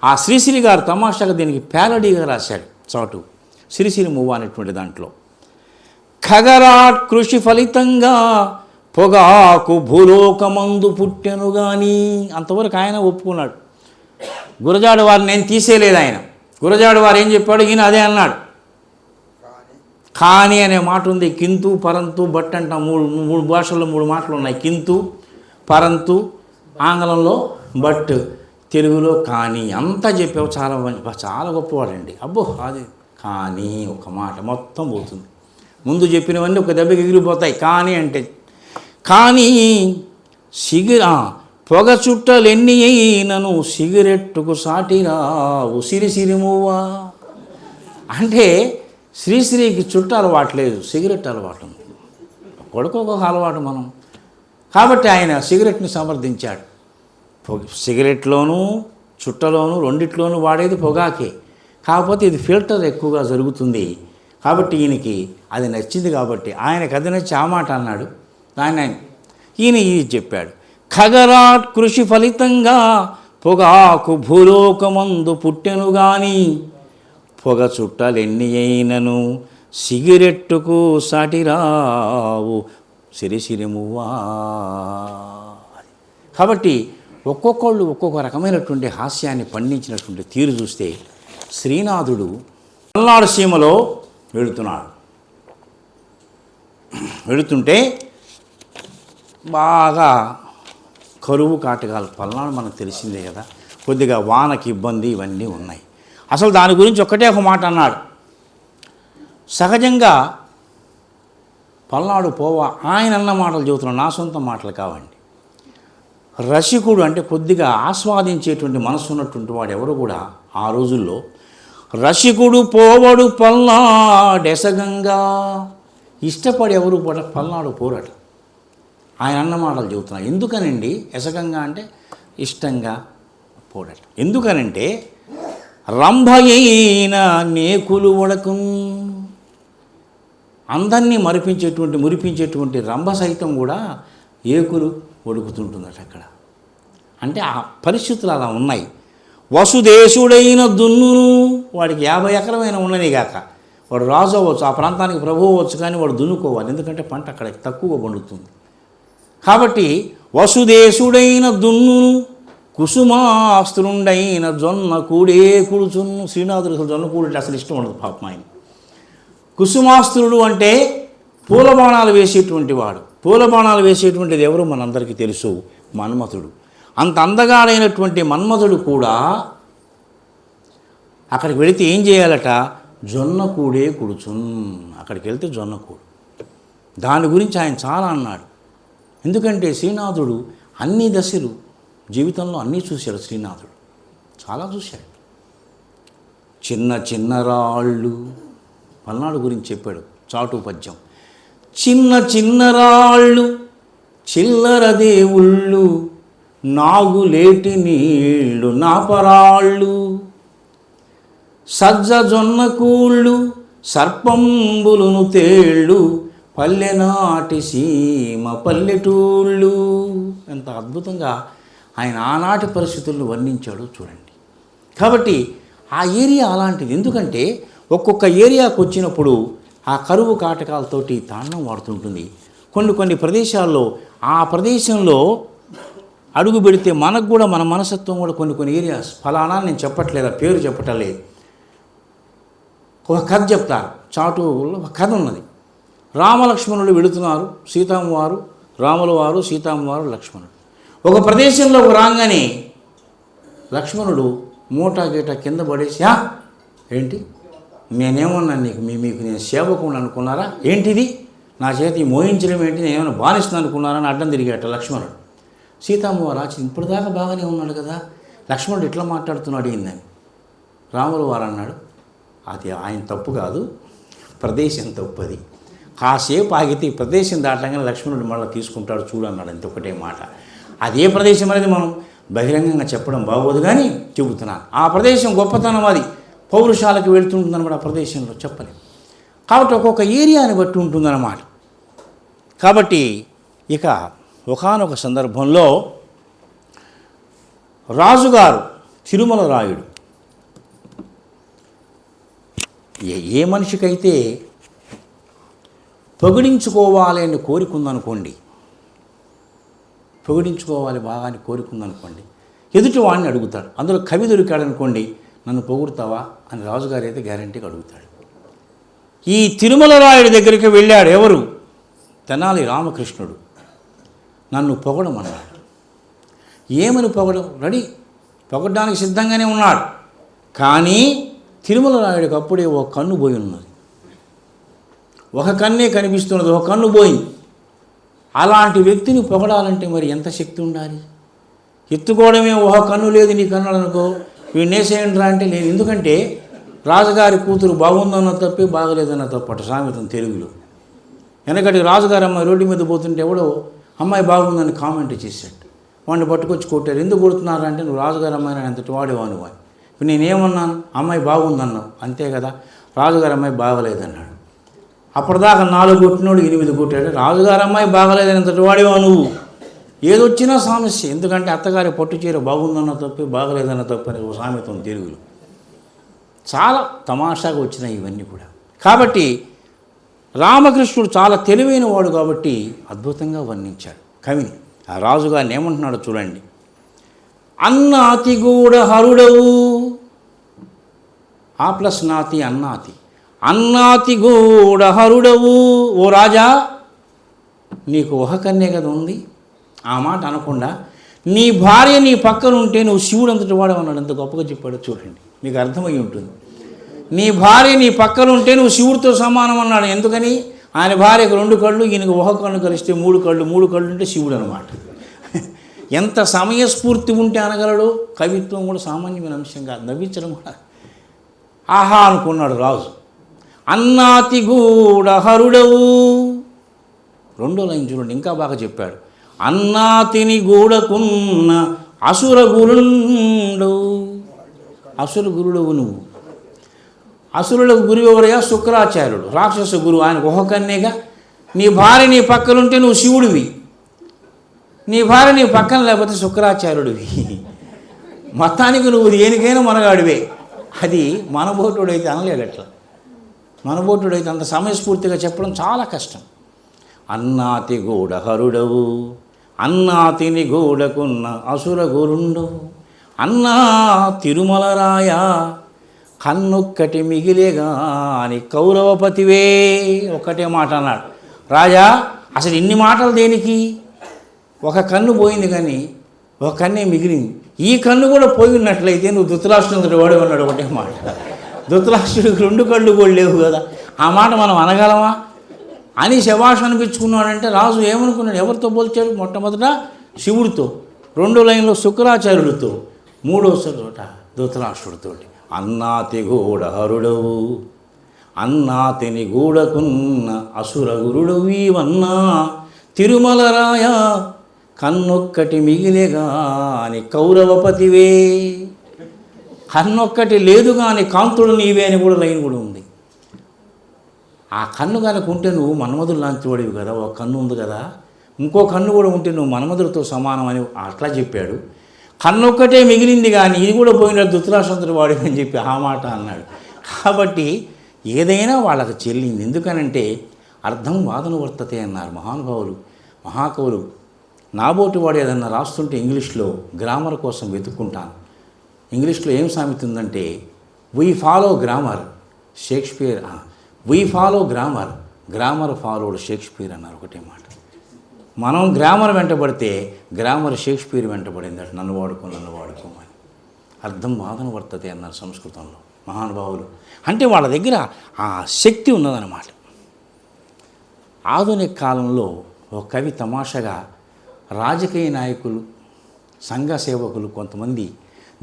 ఆ శ్రీశ్రీ గారు తమాషాగా దీనికి ప్యారడీగా రాశాడు చాటు శ్రీశ్రీ మూవ అనేటువంటి దాంట్లో. ఖగరాట్ కృషి ఫలితంగా పొగాకు భూలోకమందు పుట్టెను గాని. అంతవరకు ఆయన ఒప్పుకున్నాడు. గురజాడ వారిని నేను తీసేయలేదు ఆయన. గురజాడ వారు ఏం చెప్పాడు, ఈయన అదే అన్నాడు. కానీ అనే మాట ఉంది. కింతు పరంతు బట్ అంట మూడు భాషల్లో 3 మాటలు ఉన్నాయి. కింతు పరంతు, ఆంగ్లంలో బట్, తెలుగులో కానీ. అంతా చెప్పావు, చాలా గొప్పవాడండి. అబ్బో అది కానీ ఒక మాట మొత్తం పోతుంది. ముందు చెప్పినవన్నీ ఒక దెబ్బకి ఎగిరిపోతాయి. కానీ అంటే కానీ పొగ చుట్టలెన్ని అయినను సిగరెట్టుకు సాటిరావు సిరిసిరిమువ్వా. అంటే శ్రీశ్రీకి చుట్ట అలవాట్లేదు, సిగరెట్ అలవాటు ఉంది. ఒక్కొక్క అలవాటు మనం. కాబట్టి ఆయన సిగరెట్ని సమర్థించాడు. సిగరెట్లోనూ చుట్టలోనూ రెండిట్లోనూ వాడేది పొగాకే. కాకపోతే ఇది ఫిల్టర్ ఎక్కువగా జరుగుతుంది. కాబట్టి ఈయనకి అది నచ్చింది. కాబట్టి ఆయనకు అది నచ్చి ఆ మాట అన్నాడు. ఈయన ఇది చెప్పాడు. ఖగరాట్ కృషి ఫలితంగా పొగాకు భూలోకమందు పుట్టెను గాని పొగ చుట్టలెన్ని అయినను సిగరెట్టుకు సాటిరావు సిరిసిరిమువ్వా. కాబట్టి ఒక్కొక్కళ్ళు ఒక్కొక్క రకమైనటువంటి హాస్యాన్ని పండించినటువంటి తీరు చూస్తే శ్రీనాథుడు పల్నాడు సీమలో వెళుతుంటే బాగా కరువు కాటకాలు. పల్నాడు మనకు తెలిసిందే కదా, కొద్దిగా వానకి ఇబ్బంది ఇవన్నీ ఉన్నాయి. అసలు దాని గురించి ఒక్కటే ఒక మాట అన్నాడు. సహజంగా పల్నాడు పోవా ఆయన అన్న మాటలు చెబుతున్నాడు, నా సొంత మాటలు కావండి. రసికుడు అంటే కొద్దిగా ఆస్వాదించేటువంటి మనసు ఉన్నటువంటి వాడు ఎవరు కూడా ఆ రోజుల్లో రసికుడు పోవడు పల్నాడెసగంగా. ఇష్టపడి ఎవరు కూడా పల్నాడు పోరట. ఆయన అన్న మాటలు చెబుతున్నాడు. ఎందుకనండి ఎసగంగా అంటే ఇష్టంగా పోడట. ఎందుకనంటే రంభయైన నేకులు వడకు, అందరినీ మురిపించేటువంటి రంభ సైతం కూడా ఏకులు వడుకుతుంటుందట అక్కడ. అంటే ఆ పరిస్థితులు అలా ఉన్నాయి. వసుదేశుడైన దున్నును, వాడికి 50 ఎకరమైన ఉన్నది కాక వాడు రాజు అవ్వచ్చు, ఆ ప్రాంతానికి ప్రభువు అవ్వచ్చు, కానీ వాడు దున్నుకోవాలి. ఎందుకంటే పంట అక్కడ తక్కువ పండుతుంది. కాబట్టి వసుదేశుడైన దున్నును కుసుమాస్త్రుండైన జొన్న కూడే కుడుచున్ను. శ్రీనాథుడు అసలు జొన్న కూడి అసలు ఇష్టం ఉండదు పాపం ఆయన. కుసుమాస్త్రుడు అంటే పూలబాణాలు వేసేటువంటి వాడు. పూలబాణాలు వేసేటువంటిది ఎవరు మనందరికీ తెలుసు, మన్మథుడు. అంత అందగాడైనటువంటి మన్మథుడు కూడా అక్కడికి వెళితే ఏం చేయాలట, జొన్న కూడే కుడుచున్. అక్కడికి వెళ్తే జొన్న కూడు. దాని గురించి ఆయన చాలా అన్నాడు. ఎందుకంటే శ్రీనాథుడు అన్ని దశలు జీవితంలో అన్నీ చూశాడు. శ్రీనాథుడు చాలా చూశాడు. చిన్న చిన్న రాళ్ళు పల్నాడు గురించి చెప్పాడు చాటు పద్యం. చిన్న చిన్న రాళ్ళు చిల్లర దేవుళ్ళు నాగులేటి నీళ్ళు నాపరాళ్ళు సజ్జ జొన్న కూళ్ళు సర్పంబులును తేళ్ళు పల్లెనాటి సీమ పల్లెటూళ్ళు. ఎంత అద్భుతంగా ఆయన ఆనాటి పరిస్థితులను వర్ణించాడు చూడండి. కాబట్టి ఆ ఏరియా అలాంటిది. ఎందుకంటే ఒక్కొక్క ఏరియాకు వచ్చినప్పుడు ఆ కరువు కాటకాలతోటి తాండం వాడుతుంటుంది. కొన్ని ప్రదేశాల్లో ఆ ప్రదేశంలో అడుగు పెడితే మనకు కూడా మన మనస్తత్వం కూడా కొన్ని ఏరియాస్ ఫలానా నేను చెప్పట్లేదు, పేరు చెప్పటం లేదు. ఒక కథ చెప్తారు. చాటులో ఒక కథ ఉన్నది. రామలక్ష్మణులు వెళుతున్నారు. సీతమ్మవారు, రాముల వారు, సీతమ్మవారు, లక్ష్మణుడు. ఒక ప్రదేశంలో రాగానే లక్ష్మణుడు మూటా గీట కింద పడేసి, ఏంటి నేనేమన్నా మీకు నేను సేవకుని అనుకున్నారా, ఏంటిది నా చేతి మోయించడం ఏంటి, నేను ఏమైనా బానిస్తాను అనుకున్నారా అని అడ్డం తిరిగాట లక్ష్మణుడు. సీతమ్మవారు ఇప్పటిదాకా బాగానే ఉన్నాడు కదా, లక్ష్మణుడు ఇట్లా మాట్లాడుతున్నాడు ఏందని. రాముల వారు అన్నాడు, అది ఆయన తప్పు కాదు, ప్రదేశం తప్పు. అది కాసేపు ఆగితే ఈ ప్రదేశం దాటంగానే లక్ష్మణుడు మళ్ళీ తీసుకుంటాడు చూడు అన్నాడు. అంత ఒకటే మాట. అదే ప్రదేశం అనేది మనం బహిరంగంగా చెప్పడం బాగోదు, కానీ చెబుతున్నాను. ఆ ప్రదేశం గొప్పతనం, అది పౌరుషాలకు వెళ్తుంటుందన్నమాట. ఆ ప్రదేశంలో చెప్పలేం. కాబట్టి ఒక్కొక్క ఏరియాని బట్టి ఉంటుందన్నమాట. కాబట్టి ఇక ఒకానొక సందర్భంలో రాజుగారు తిరుమల రాయుడు, ఏ మనిషికైతే పొగిడించుకోవాలి అని కోరికుందనుకోండి, పొగిడించుకోవాలి బాగా అని కోరికుందనుకోండి, ఎదుటి వాడిని అడుగుతాడు. అందులో కవి దొరికాడనుకోండి, నన్ను పొగుడుతావా అని రాజుగారు అయితే గ్యారంటీగా అడుగుతాడు. ఈ తిరుమల రాయుడి దగ్గరికి వెళ్ళాడు ఎవరు, తెనాలి రామకృష్ణుడు. నన్ను పొగడమన్నాడు. ఏమని పొగడం, రెడీ, పొగడడానికి సిద్ధంగానే ఉన్నాడు. కానీ తిరుమల రాయుడికి అప్పుడే ఒక కన్ను పోయి ఉన్నది. ఒక కన్నే కనిపిస్తున్నది, ఒక కన్ను పోయింది. అలాంటి వ్యక్తిని పొగడాలంటే మరి ఎంత శక్తి ఉండాలి. ఎత్తుకోవడమే, ఒక కన్ను లేదు నీ కన్నాడు అనుకో, వీడినేసేయండిరా అంటే లేదు. ఎందుకంటే రాజుగారి కూతురు బాగుందన్న తప్పి, బాగలేదన్న తప్పట సామెతం తెలుగులో. వెనకటి రాజుగారి అమ్మాయి రోడ్డు మీద పోతుంటే ఎవడో అమ్మాయి బాగుందని కామెంట్ చేశాడు. వాడిని పట్టుకొచ్చి కొట్టారు. ఎందుకు కొడుతున్నారంటే, నువ్వు రాజుగారి అమ్మాయి ఎంతటి వాడేవాను అని. ఇప్పుడు నేనేమన్నాను, అమ్మాయి బాగుందన్నావు అంతే కదా, రాజుగారి అమ్మాయి బాగలేదన్నాడు. అప్పటిదాకా 4 కొట్టినోడు 8 కొట్టాడు. రాజుగారి అమ్మాయి బాగలేదని ఎంతటి వాడేవా నువ్వు. ఏదొచ్చినా సమస్య. ఎందుకంటే అత్తగారి పట్టు చీర బాగుందన్న తప్పి, బాగలేదన్న తప్పి అని ఒక సామెతం తెలుగులో. చాలా తమాషాగా వచ్చినాయి ఇవన్నీ కూడా. కాబట్టి రామకృష్ణుడు చాలా తెలివైన వాడు కాబట్టి అద్భుతంగా వర్ణించాడు కవిని. ఆ రాజుగారిని ఏమంటున్నాడో చూడండి. అన్నాతి గూఢ హరుడవు, ఆ ప్లస్ నాతి అన్నాతి, అన్నాతి గూఢ హరుడవు. ఓ రాజా, నీకు ఒక కన్నే కదా ఉంది. ఆ మాట అనకుండా నీ భార్య నీ పక్కన ఉంటే నువ్వు శివుడు అంతటి వాడమన్నాడు. ఎంత గొప్పగా చెప్పాడో చూడండి, మీకు అర్థమై ఉంటుంది. నీ భార్య నీ పక్కన ఉంటే నువ్వు శివుడితో సమానం అన్నాడు. ఎందుకని, ఆయన భార్యకు 2 కళ్ళు, ఈయనకు ఒక కన్ను కలిస్తే 3 కళ్ళు, 3 కళ్ళు ఉంటే శివుడు అనమాట. ఎంత సమయస్ఫూర్తి ఉంటే అనగలడు. కవిత్వం కూడా సామాన్యమైన అంశం కాదు, నవ్వించడం కూడా. ఆహా అనుకున్నాడు రాజు. అన్నాతి గూఢ హరుడవు. 2వ లైన్ చూడండి, ఇంకా బాగా చెప్పాడు. అన్నాతిని గూఢకున్న అసుర గురుండు. అసుర గురుడవు నువ్వు. అసురులకు గురువు ఎవరయ్యా, శుక్రాచార్యుడు, రాక్షస గురువు. ఆయనకు ఒక కన్నేగా. నీ భార్య నీ పక్కనుంటే నువ్వు శివుడివి, నీ భార్య నీ పక్కన లేకపోతే శుక్రాచార్యుడివి. మొత్తానికి నువ్వు దేనికైనా మనగాడివే. అది మనబోటుడైతే అనలేడు. అట్లా మనబోటుడైతే అంత సమయస్ఫూర్తిగా చెప్పడం చాలా కష్టం. అన్నాతి గూఢ హరుడవు, అన్నాతిని గూఢకున్న అసుర గురుండవు, అన్నా తిరుమలరాయ కన్నొక్కటి మిగిలేగా అని కౌరవపతివే. ఒక్కటే మాట అన్నాడు. రాజా, అసలు ఇన్ని మాటలు దేనికి? ఒక కన్ను పోయింది కానీ ఒక కన్నే మిగిలింది. ఈ కన్ను కూడా పోయినట్లయితే నువ్వు ధృతరాష్ట్రుడు వాడు అన్నాడు. ఒకటే మాట. ధృతరాష్ట్రుడికి 2 కళ్ళు కూడా లేవు కదా. ఆ మాట మనం అనగలమా అని శభాష్ అనిపించుకున్నాడంటే రాజు ఏమనుకున్నాడు, ఎవరితో పోల్చాడు? మొట్టమొదట శివుడితో, 2వ లైన్లో శుక్రాచార్యుడితో, 3వ చోట ధృతరాష్ట్రుడితోటి. అన్నాతి గూఢ హరుడవు, అన్నాతిని గూఢకున్న అసుర గురుడవు, ఇవన్నా తిరుమలరాయ కన్నొక్కటి మిగిలేగా అని కౌరవపతివే. కన్నొక్కటి లేదు కానీ కాంతుడు నీవే అని కూడా లైన్ కూడా ఉంది. ఆ కన్ను కనుక ఉంటే నువ్వు మన్మధుడు లాంటి వాడివి కదా, ఒక కన్ను ఉంది కదా, ఇంకో కన్ను కూడా ఉంటే నువ్వు మన్మధుడితో సమానం అని అట్లా చెప్పాడు. కన్నొక్కటే మిగిలింది కానీ ఇది కూడా పోయిన ధృతరాష్ట్రుడు వాడివి అని చెప్పి ఆ మాట అన్నాడు. కాబట్టి ఏదైనా వాళ్ళకి చెల్లింది. ఎందుకనంటే అర్థం వాదన వర్తతే అన్నారు మహానుభావులు, మహాకవులు. నాబోటి వాడు ఏదన్నా రాస్తుంటే ఇంగ్లీష్లో గ్రామర్ కోసం వెతుక్కుంటాను. ఇంగ్లీష్లో ఏం సామెత ఉందంటే, we follow grammar Shakespeare we follow grammar, grammar followed Shakespeare అన్నారు ఒకటే మాట. మనం గ్రామర్ వెంటబడితే గ్రామర్ షేక్స్పియర్ వెంటబడింది అటు నన్ను వాడుకోమని. అర్థం వాదన వర్తతే అన్నారు సంస్కృతంలో మహానుభావులు. అంటే వాళ్ళ దగ్గర ఆ శక్తి ఉన్నదన్నమాట. ఆధునిక కాలంలో ఒక కవి తమాషగా రాజకీయ నాయకులు, సంఘ సేవకులు, కొంతమంది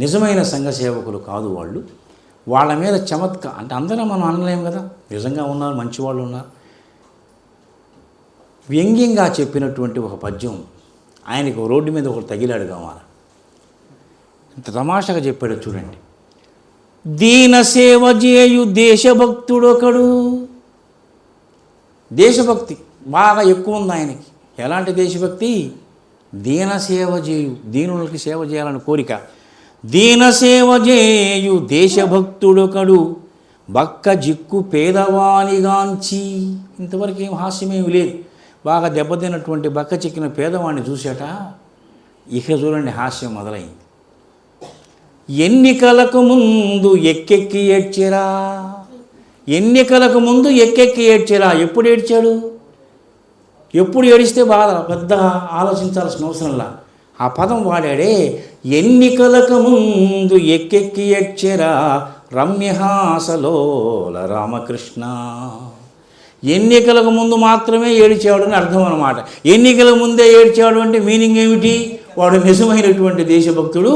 నిజమైన సంఘ సేవకులు కాదు వాళ్ళు, వాళ్ళ మీద అంటే అందరం మనం అనలేము కదా, నిజంగా ఉన్నారు, మంచివాళ్ళు ఉన్నారు. వ్యంగ్యంగా చెప్పినటువంటి ఒక పద్యం ఆయనకు రోడ్డు మీద ఒకరు తగిలాడు కావాలి. ఇంత తమాషగా చెప్పాడు చూడండి. దీన సేవ చేయు దేశభక్తుడొకడు. దేశభక్తి బాగా ఎక్కువ ఉంది ఆయనకి. ఎలాంటి దేశభక్తి? దీన సేవ చేయు, దీనులకి సేవ చేయాలని కోరిక. దీన సేవ చేయు దేశభక్తుడొకడు బక్క జిక్కు పేదవానిగాంచి. ఇంతవరకు ఏం హాస్యమేమి లేదు. బాగా దెబ్బతిన్నటువంటి బక్క చిక్కిన పేదవాడిని చూసేట ఇక చూడండి హాస్యం మొదలైంది. ఎన్నికలకు ముందు ఎక్కెక్కి ఏడ్చిరా. ఎన్నికలకు ముందు ఎక్కెక్కి ఏడ్చిరా. ఎప్పుడు ఏడ్చాడు? ఎప్పుడు ఏడిస్తే బాధ పెద్దగా ఆలోచించాల్సిన అవసరంలా. ఆ పదం వాడాడే, ఎన్నికలకు ముందు ఎక్కెక్కి ఏడ్చిరా రమ్యహాసలోల రామకృష్ణ. ఎన్నికలకు ముందు మాత్రమే ఏడ్చాడు అని అర్థం అన్నమాట. ఎన్నికల ముందే ఏడ్చాడు అంటే మీనింగ్ ఏమిటి? వాడు నిజమైనటువంటి దేశభక్తుడు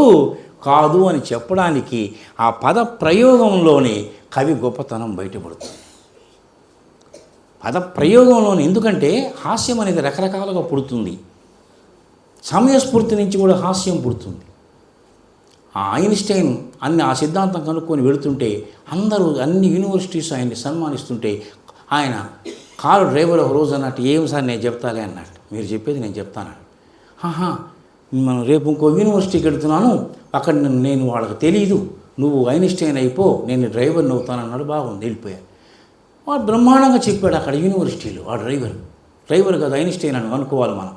కాదు అని చెప్పడానికి ఆ పద ప్రయోగంలోనే కవి గొప్పతనం బయటపడుతుంది. పద ప్రయోగంలోనే. ఎందుకంటే హాస్యం అనేది రకరకాలుగా పుడుతుంది. సమయస్ఫూర్తి నుంచి కూడా హాస్యం పుడుతుంది. ఆ ఐన్స్టైన్ ఆ సిద్ధాంతం కనుక్కొని వెళుతుంటే అందరూ అన్ని యూనివర్సిటీస్ ఆయన్ని సన్మానిస్తుంటే ఆయన కారు డ్రైవర్ ఒక రోజు అన్నట్టు, ఏం సార్ నేను చెప్తాలే అన్నట్టు. మీరు చెప్పేది నేను చెప్తాను. మనం రేపు ఇంకో యూనివర్సిటీకి వెళుతున్నాను, అక్కడ నేను వాళ్ళకి తెలియదు, నువ్వు ఐన్స్టైన్ అయిపో, నేను డ్రైవర్ని అవుతానన్నాడు. బాగుంది, వెళ్ళిపోయాడు. వాడు బ్రహ్మాండంగా చెప్పాడు అక్కడ యూనివర్సిటీలో. ఆ డ్రైవర్ కదా ఐన్స్టైన్ అని అనుకోవాలి మనం.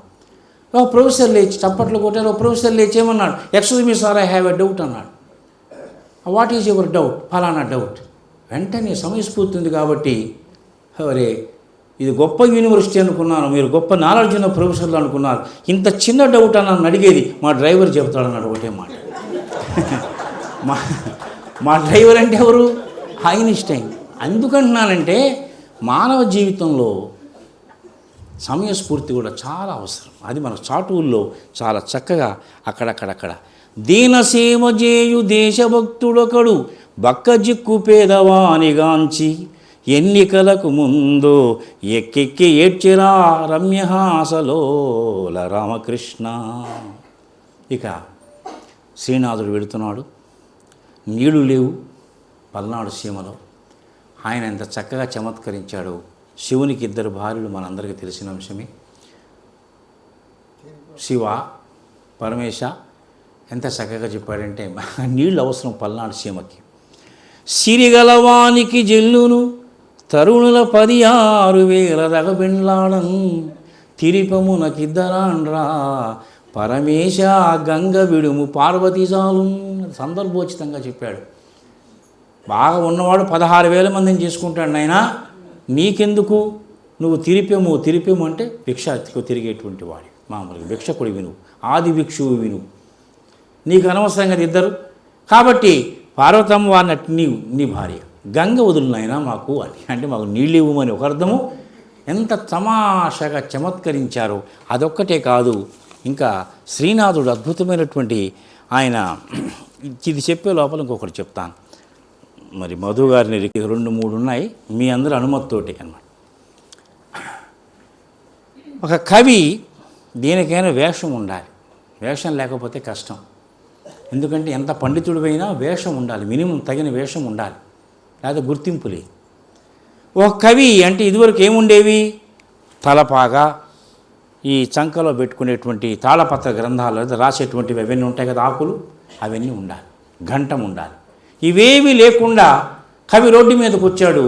ఒక ప్రొఫెసర్ లేచి చప్పట్లు కొట్టారు. ప్రొఫెసర్ లేచి ఏమన్నాడు? Excuse me sir, I have a doubt అన్నాడు. What is your doubt? ఫలానా డౌట్. వెంటనే సమయస్ఫూర్తి ఉంది కాబట్టి, అరే ఇది గొప్ప యూనివర్సిటీ అనుకున్నాను, మీరు గొప్ప నాలెడ్జ్ ఉన్న ప్రొఫెసర్లు అనుకున్నారు, ఇంత చిన్న డౌట్ అని నన్ను అడిగేది మా డ్రైవర్ చెప్తాడన్నాడు ఒకటే మాట. మా డ్రైవర్ అంటే ఎవరు? ఐన్స్టైన్. ఎందుకంటున్నానంటే మానవ జీవితంలో సమయస్ఫూర్తి కూడా చాలా అవసరం. అది మన చాటువుల్లో చాలా చక్కగా అక్కడక్కడక్కడ దీనసేవ చేయు దేశభక్తుడొకడు బక్క జిక్కు పేదవానిగాంచి ఎన్నికలకు ముందు ఎక్కెక్కి ఏడ్చిరా రమ్యహాసలోల రామకృష్ణ. ఇక శ్రీనాథుడు వెళుతున్నాడు. నీళ్లు లేవు పల్నాడు సీమలో. ఆయన ఎంత చక్కగా చమత్కరించాడు. శివునికి 2 భార్యలు మనందరికీ తెలిసిన అంశమే. శివ పరమేశ ఎంత చక్కగా చెప్పాడంటే, నీళ్ళు అవసరం పల్నాడు సీమకి. సిరిగలవానికి జల్లును తరుణుల 16,000 రగబెండ్లాడన్ తిరిపమునకిద్దరాండ్రా పరమేశ గంగ విడుము పార్వతీజాలు. సందర్భోచితంగా చెప్పాడు. బాగా ఉన్నవాడు 16,000 మందిని చేసుకుంటాడు. నాయనా నీకెందుకు, నువ్వు తిరిపేము అంటే భిక్షకు తిరిగేటువంటి వాడి, మామూలుగా భిక్షకుడి విను, ఆది భిక్షువు విను, నీకు అనవసరంగా ఇద్దరు. కాబట్టి పార్వతమ్మ వారినట్టు నీ భార్య, గంగ వదులునైనా మాకు అని, అంటే మాకు నీళ్ళు ఇవ్వమని ఒక అర్థము. ఎంత తమాషాగా చమత్కరించారో. అదొక్కటే కాదు, ఇంకా శ్రీనాథుడు అద్భుతమైనటువంటి ఆయన. ఇది చెప్పే లోపల ఇంకొకటి చెప్తాను. మరి మధు గారిని 2-3 ఉన్నాయి, మీ అందరి అనుమతితోటి అన్నమాట. ఒక కవి దేనికైనా వేషం ఉండాలి. వేషం లేకపోతే కష్టం. ఎందుకంటే ఎంత పండితుడివైనా వేషం ఉండాలి, మినిమం తగిన వేషం ఉండాలి, లేదా గుర్తింపు లేదు. ఒక కవి అంటే ఇదివరకు ఏముండేవి? తలపాగా, ఈ చంకలో పెట్టుకునేటువంటి తాళపత్ర గ్రంథాలు రాసేటువంటివి అవన్నీ ఉంటాయి కదా, ఆకులు, అవన్నీ ఉండాలి, ఘంటం ఉండాలి. ఇవేమీ లేకుండా కవి రోడ్డు మీదకి వచ్చాడు.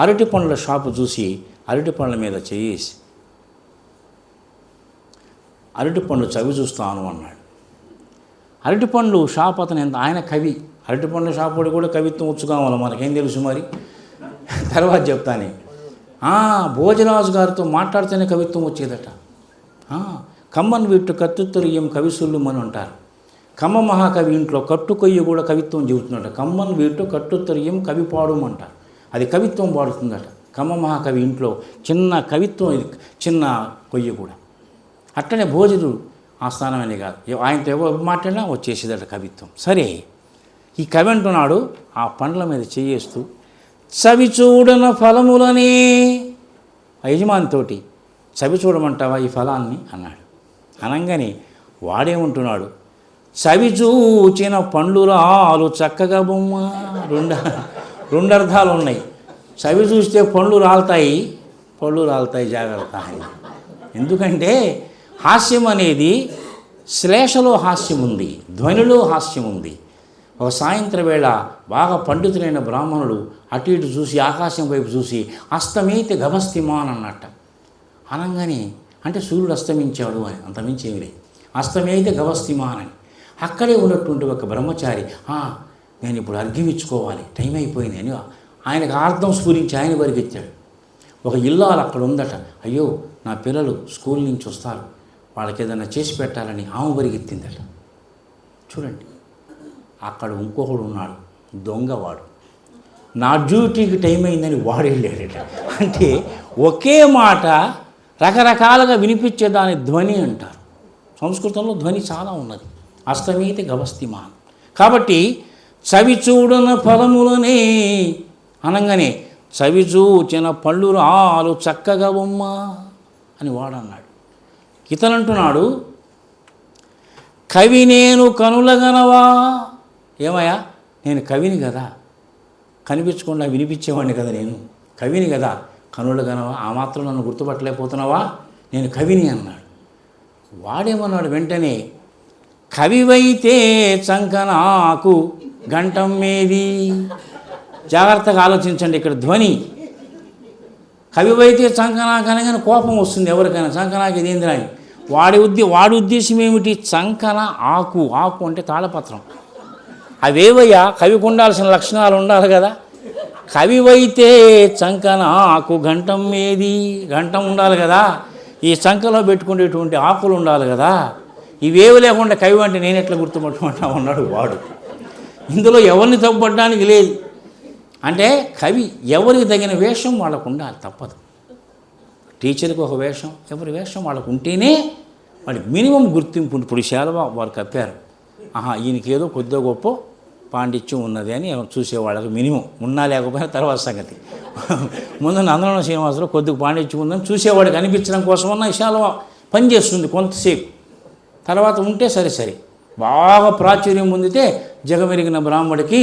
అరటి పండ్ల షాపు చూసి అరటి పండ్ల మీద చేసి అరటి పండ్లు చవి చూస్తాను అన్నాడు. అరటి పండ్లు షాప్ అతను ఆయన కవి. అరటి పండ్ల షాపు కూడా కవిత్వం వచ్చు కావాలి, మనకేం తెలుసు మరి. తర్వాత చెప్తానే. భోజరాజు గారితో మాట్లాడితేనే కవిత్వం వచ్చేదట. కమ్మన్ వీట్టు కత్తుత్తరీయం కవిసుళ్ళు అని అంటారు. కమ్మ మహాకవి ఇంట్లో కట్టుకొయ్యి కూడా కవిత్వం చెబుతుందట. కమ్మన్ వీట్టు కట్టుత్తరీయం కవి పాడుమంటారు. అది కవిత్వం పాడుతుందట. కమ్మ మహాకవి ఇంట్లో చిన్న కవిత్వం, ఇది చిన్న కొయ్య కూడా. అట్టనే భోజనుడు ఆస్థానమనే కాదు, ఆయనతో ఎవరు మాట్లాడినా వచ్చేసేదట కవిత్వం. సరే, ఈ కవి అంటున్నాడు ఆ పండ్ల మీద చేయేస్తూ, చవి చూడన ఫలములనే, యజమానితోటి చవి చూడమంటావా ఈ ఫలాన్ని అన్నాడు. అనగానే వాడేమంటున్నాడు, చవి చూచిన పండ్లురాలు చక్కగా బొమ్మ. రెండు అర్థాలు ఉన్నాయి. చవి చూస్తే పళ్ళు రాలుతాయి జాగ్రత్త అని. ఎందుకంటే హాస్యం అనేది శ్లేషలో హాస్యం ఉంది, ధ్వనిలో హాస్యం ఉంది. ఒక సాయంత్రం వేళ బాగా పండితులైన బ్రాహ్మణుడు అటు ఇటు చూసి ఆకాశం వైపు చూసి అస్తమేతి గభస్తిమాన్ అన్నట్ట. అనగానే అంటే సూర్యుడు అస్తమించాడు అని, అంతమించేమి లేదు. అస్తమేతి గభస్తిమాన్ అని. అక్కడే ఉన్నటువంటి ఒక బ్రహ్మచారి, నేను ఇప్పుడు అర్ఘ్యం ఇచ్చుకోవాలి, టైం అయిపోయింది అని ఆయనకు అర్థం స్ఫురించి ఆయన పరిగెత్తాడు. ఒక ఇల్లాలు అక్కడ ఉందట. అయ్యో, నా పిల్లలు స్కూల్ నుంచి వస్తారు, వాళ్ళకి ఏదైనా చేసి పెట్టాలని ఆమె పరిగెత్తిందట. చూడండి, అక్కడ ఇంకొకడు ఉన్నాడు, దొంగవాడు. నా డ్యూటీకి టైం అయిందని వాడు వెళ్ళాడట. అంటే ఒకే మాట రకరకాలుగా వినిపించే దాని ధ్వని అంటారు. సంస్కృతంలో ధ్వని చాలా ఉన్నది. అస్తమీతి గభస్తిమాన్. కాబట్టి చవి చూడన ఫలములనే అనగానే చవి చూచిన పళ్ళు రాలు చక్కగా బొమ్మ అని వాడన్నాడు. ఇతనంటున్నాడు, కవి నేను కనులగనవా. ఏమయ్యా, నేను కవిని కదా, కనిపించకుండా వినిపించేవాడిని కదా, నేను కవిని కదా, కనులగనవా, ఆ మాత్రం నన్ను గుర్తుపట్టలేకపోతున్నావా, నేను కవిని అన్నాడు. వాడేమన్నాడు వెంటనే, కవివైతే చంకనాకు గంటం మేది. జాగ్రత్తగా ఆలోచించండి, ఇక్కడ ధ్వని. కవివైతే చంకనాకు అనగానే కోపం వస్తుంది ఎవరికైనా. చంకనాకు ఇదేంద్రా అని. వాడి ఉద్దేశం ఏమిటి? చంకన ఆకు. ఆకు అంటే తాళపత్రం. అవేవయ్యా, కవికి ఉండాల్సిన లక్షణాలు ఉండాలి కదా. కవివైతే చంకన ఆకు గంటం ఏది, గంటం ఉండాలి కదా. ఈ చంకలో పెట్టుకునేటువంటి ఆకులు ఉండాలి కదా. ఇవేవి లేకుండా కవి అంటే నేను ఎట్లా గుర్తుపట్టమంటా ఉన్నాడు వాడు. ఇందులో ఎవరిని తప్పుపడడానికి లేదు. అంటే కవి ఎవరికి తగిన వేషం వాళ్ళకు ఉండాలి, తప్పదు. టీచర్కి ఒక వేషం, ఎవరి వేషం వాళ్ళకు ఉంటేనే వాడికి మినిమం గుర్తింపు. ఇప్పుడు శాలువా వారు కప్పారు, ఈయనకి ఏదో కొద్దిగా గొప్ప పాండిత్యం ఉన్నది అని చూసేవాళ్ళకి మినిమం. ఉన్నా లేకపోయినా తర్వాత సంగతి. ముందు నందన శ్రీనివాసరావు కొద్దిగా పాండిత్యం ఉందని చూసేవాడికి అనిపించడం కోసం ఉన్న శాలువా పనిచేస్తుంది కొంతసేపు. తర్వాత ఉంటే సరే. బాగా ప్రాచుర్యం పొందితే జగమెరిగిన బ్రాహ్మడికి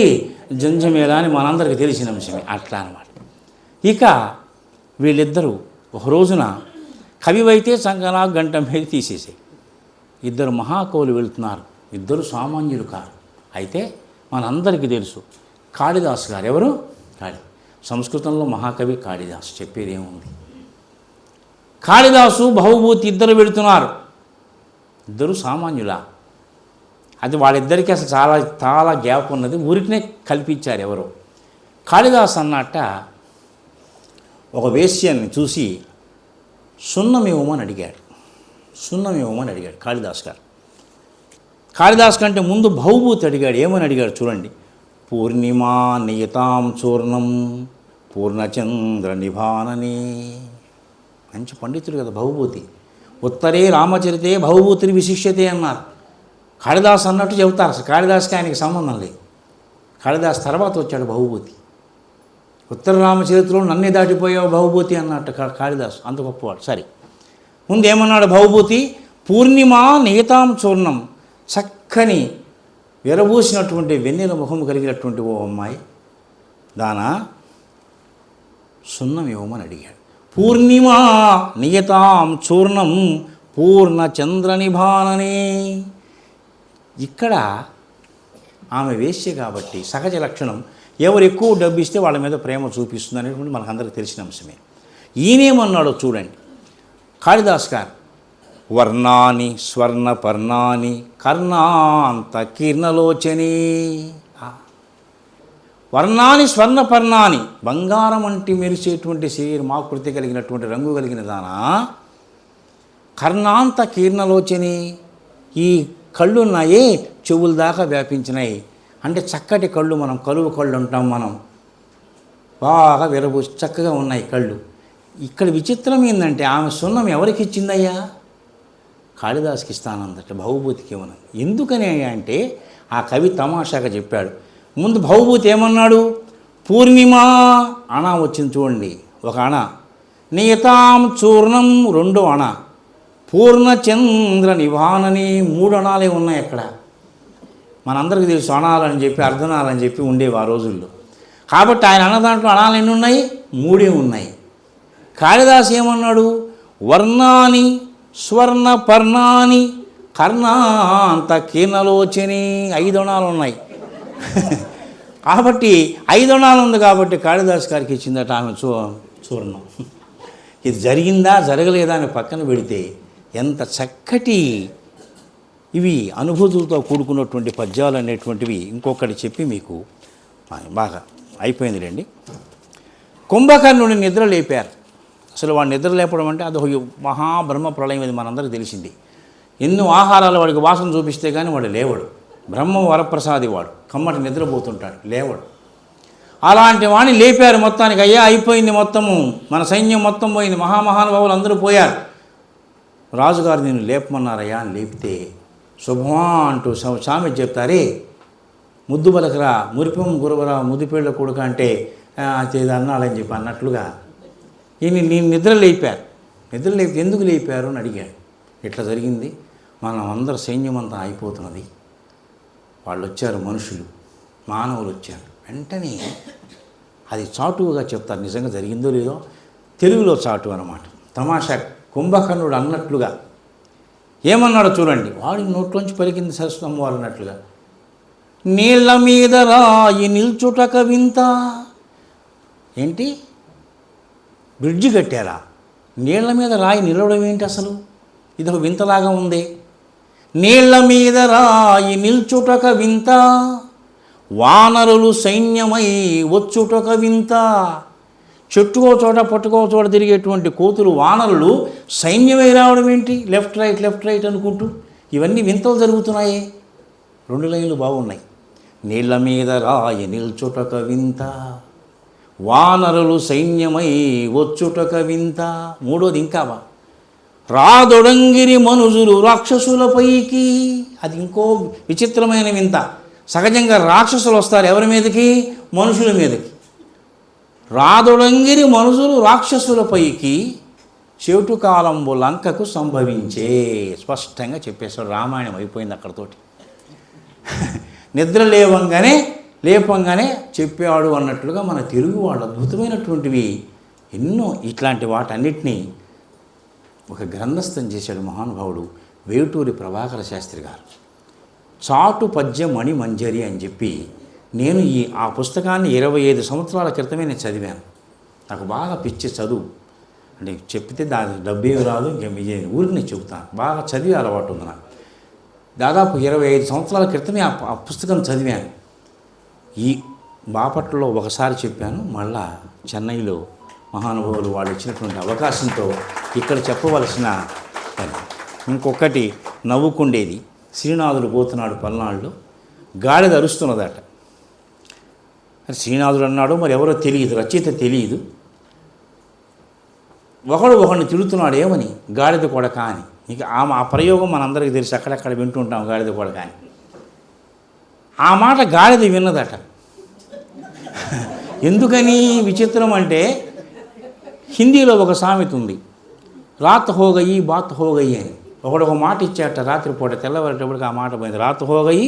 జంజమేళ అని మనందరికీ తెలిసిన అంశమే. అట్లా అన్నమాట. ఇక వీళ్ళిద్దరూ ఒక రోజున కవివైతే సంకనా గంట మీద తీసేసాయి. ఇద్దరు మహాకవులు వెళుతున్నారు. ఇద్దరు సామాన్యులు కారు. అయితే మనందరికీ తెలుసు కాళిదాసు గారు. ఎవరు? సంస్కృతంలో మహాకవి కాళిదాసు. చెప్పేది ఏముంది? కాళిదాసు భవభూతి ఇద్దరు వెళుతున్నారు. ఇద్దరు సామాన్యులా? అది వాళ్ళిద్దరికీ అసలు చాలా గ్యాప్ ఉన్నది. ఊరికినే కల్పించారు ఎవరో. కాళిదాసు అన్నట్ట ఒక వేశ్యాన్ని చూసి సున్నం ఇవ్వమని అడిగాడు. కాళిదాసు గారు. కాళిదాసు కంటే ముందు భవభూతి అడిగాడు. ఏమని అడిగాడు చూడండి. పూర్ణిమా నియతాం చూర్ణం పూర్ణచంద్ర నిభాననే. మంచి పండితుడు కదా భవభూతి. ఉత్తరే రామచరితే భవభూతిని విశిష్యతే అన్నారు. కాళిదాసు అన్నట్టు చెబుతారు. అసలు కాళిదాసుకి ఆయనకి సంబంధం లేదు. కాళిదాసు తర్వాత వచ్చాడు భవభూతి. ఉత్తర రామచరిత్రలో నన్నే దాటిపోయావు భవభూతి అన్నట్టు కాళిదాసు. అంత గొప్పవాడు. సరే, ముందు ఏమన్నాడు భవభూతి? పూర్ణిమ నియతాం చూర్ణం. చక్కని విరబూసినటువంటి వెన్నెల ముఖం కలిగినటువంటి ఓ అమ్మాయి, దానా సున్నం ఇవ్వమని అడిగాడు. పూర్ణిమ నియతాం చూర్ణం పూర్ణ చంద్ర నిభాననే. ఇక్కడ ఆమె వేశ్య కాబట్టి సహజ లక్షణం ఎవరు ఎక్కువ డబ్బు ఇస్తే వాళ్ళ మీద ప్రేమ చూపిస్తుంది అనేటువంటి మనకందరికీ తెలిసిన అంశమే. ఈయనేమన్నాడో చూడండి. కాళిదాస్ గారు వర్ణాని స్వర్ణపర్ణాని కర్ణాంత కీర్ణలోచని. వర్ణాని స్వర్ణపర్ణాని, బంగారం వంటి మెరిసేటువంటి శరీరమాకృతి కలిగినటువంటి రంగు కలిగిన దానా, కర్ణాంత కీర్ణలోచని, ఈ కళ్ళున్నాయే చెవుల దాకా వ్యాపించినాయి. అంటే చక్కటి కళ్ళు, మనం కలువ కళ్ళు ఉంటాం, మనం బాగా విరబూసి చక్కగా ఉన్నాయి కళ్ళు. ఇక్కడ విచిత్రం ఏంటంటే ఆమె సున్నం ఎవరికి ఇచ్చిందయ్యా? కాళిదాసుకి ఇస్తానందట, భవభూతికి ఇవ్వను. ఎందుకని అంటే ఆ కవి తమాషాగా చెప్పాడు. ముందు భవభూతి ఏమన్నాడు? పూర్ణిమ అణ వచ్చింది చూడండి, ఒక అణ. నియతాం చూర్ణం రెండో అణ. పూర్ణచంద్ర నివానని మూడు అణాలే ఉన్నాయి అక్కడ. మనందరికీ తెలుసు అణాలని చెప్పి అర్ధనాలని చెప్పి ఉండేవి ఆ రోజుల్లో. కాబట్టి ఆయన అన్న దాంట్లో అణాలు ఎన్ని ఉన్నాయి? మూడే ఉన్నాయి. కాళిదాసు ఏమన్నాడు? వర్ణాని స్వర్ణపర్ణాని కర్ణాంత కీర్ణలోచని, 5 అణాలు ఉన్నాయి. కాబట్టి 5 అణాలు ఉంది కాబట్టి కాళిదాసు గారికి ఇచ్చిందట ఆమె చూర్ణం. ఇది జరిగిందా జరగలేదా అని పక్కన పెడితే ఎంత చక్కటి ఇవి అనుభూతులతో కూడుకున్నటువంటి పద్యాలు అనేటువంటివి ఇంకొకటి చెప్పి మీకు బాగా అయిపోయింది రండి. కుంభకర్ణుని నిద్ర లేపారు. అసలు వాడు నిద్ర లేపడం అంటే అది మహాబ్రహ్మ ప్రళయం, ఇది మనందరికీ తెలిసింది. ఎన్నో ఆహారాలు వాడికి వాసన చూపిస్తే కానీ వాడు లేవడు. బ్రహ్మ వరప్రసాది వాడు, కమ్మటి నిద్రపోతుంటాడు, లేవడు. అలాంటి వాడిని లేపారు మొత్తానికి. అయ్యా అయిపోయింది మొత్తము, మన సైన్యం మొత్తం పోయింది, మహామహానుభావులు అందరూ పోయారు, రాజుగారు నేను లేపమన్నారయ్యా అని లేపితే శుభమా అంటూ సామెత చెప్తారే, ముద్దు బలకరా మురిపం గురవరా ముద్దుపేళ్ళ కొడుక అంటే అది అన్నాడని చెప్పి అన్నట్లుగా నేను నిద్ర లేపారు. నిద్ర లేపి ఎందుకు లేపారు అని అడిగాడు. ఇట్లా జరిగింది, మనం అందరు సైన్యం అంతా అయిపోతున్నది, వాళ్ళు వచ్చారు, మనుషులు మానవులు వచ్చారు. వెంటనే అది చాటుగా చెప్తారు, నిజంగా జరిగిందో లేదో తెలుగులో చాటు అన్నమాట. తమాషా కుంభకర్ణుడు అన్నట్లుగా ఏమన్నాడో చూడండి. వాడి నోట్లోంచి పలికింది సరస్వతి అమ్మవారు అన్నట్లుగా. నీళ్ల మీద రాయి నిల్చుటక వింత. ఏంటి, బ్రిడ్జి కట్టారా? నీళ్ల మీద రాయి నిలవడం ఏంటి అసలు? ఇదొక వింతలాగా ఉంది. నీళ్ల మీద రాయి నిల్చుటక వింత, వానరులు సైన్యమై వచ్చుటక వింత. చెట్టుకో చోట పట్టుకో చోట తిరిగేటువంటి కోతులు వానరులు సైన్యమై రావడం ఏంటి? లెఫ్ట్ రైట్ అనుకుంటూ ఇవన్నీ వింతలు జరుగుతున్నాయి. 2 లైన్లు బాగున్నాయి. నీళ్ల మీద రాయి నిల్చుటక వింత, వానరులు సైన్యమై వచ్చుటక వింత. మూడోది ఇంకా రాదొడంగిరి మనుజులు రాక్షసులపైకి. అది ఇంకో విచిత్రమైన వింత. సహజంగా రాక్షసులు వస్తారు ఎవరి మీదకి? మనుషుల మీదకి. రాదొడంగిరి మనుషులు రాక్షసులపైకి చెవిటు కాలంబు లంకకు సంభవించే. స్పష్టంగా చెప్పేశాడు. రామాయణం అయిపోయింది అక్కడతోటి. నిద్ర లేపంగానే చెప్పాడు అన్నట్లుగా మన తెలుగు వాళ్ళు అద్భుతమైనటువంటివి ఎన్నో ఇట్లాంటి వాటన్నిటినీ ఒక గ్రంథస్థం చేశాడు మహానుభావుడు వేటూరి ప్రభాకర శాస్త్రి గారు. చాటు పద్య మణి మంజరి అని చెప్పి నేను ఆ పుస్తకాన్ని 25 సంవత్సరాల క్రితమే నేను చదివాను. నాకు బాగా పిచ్చి చదువు అంటే చెప్తే దాని డబ్బే రాదు, ఊరికి నేను చెబుతాను. బాగా చదివే అలవాటు ఉంది నాకు. దాదాపు 25 సంవత్సరాల క్రితమే ఆ పుస్తకం చదివాను. ఈ బాపట్లలో ఒకసారి చెప్పాను, మళ్ళా చెన్నైలో మహానుభావులు వాళ్ళు ఇచ్చినటువంటి అవకాశంతో ఇక్కడ చెప్పవలసిన పని. ఇంకొకటి నవ్వుకుండేది. శ్రీనాథుడు పోతున్నాడు పల్నాడులో, గాడిద అరుస్తున్నదట. శ్రీనాథుడు అన్నాడు, మరి ఎవరో తెలియదు, రచయిత తెలియదు. ఒకడిని తిడుతున్నాడు, ఏమని? గాడిద కొడక అని. ఇక ఆ ప్రయోగం మనందరికీ తెలిసి అక్కడక్కడ వింటుంటాం, గాడిద కొడక అని. ఆ మాట గాడిద విన్నదట. ఎందుకని విచిత్రం అంటే హిందీలో ఒక సామెత ఉంది, రాత్ హోగయి బాత్ హోగయి అని. ఒక మాట ఇచ్చాట రాత్రిపూట, తెల్లవారేటప్పటికి ఆ మాట పోయింది. రాత్ హోగయి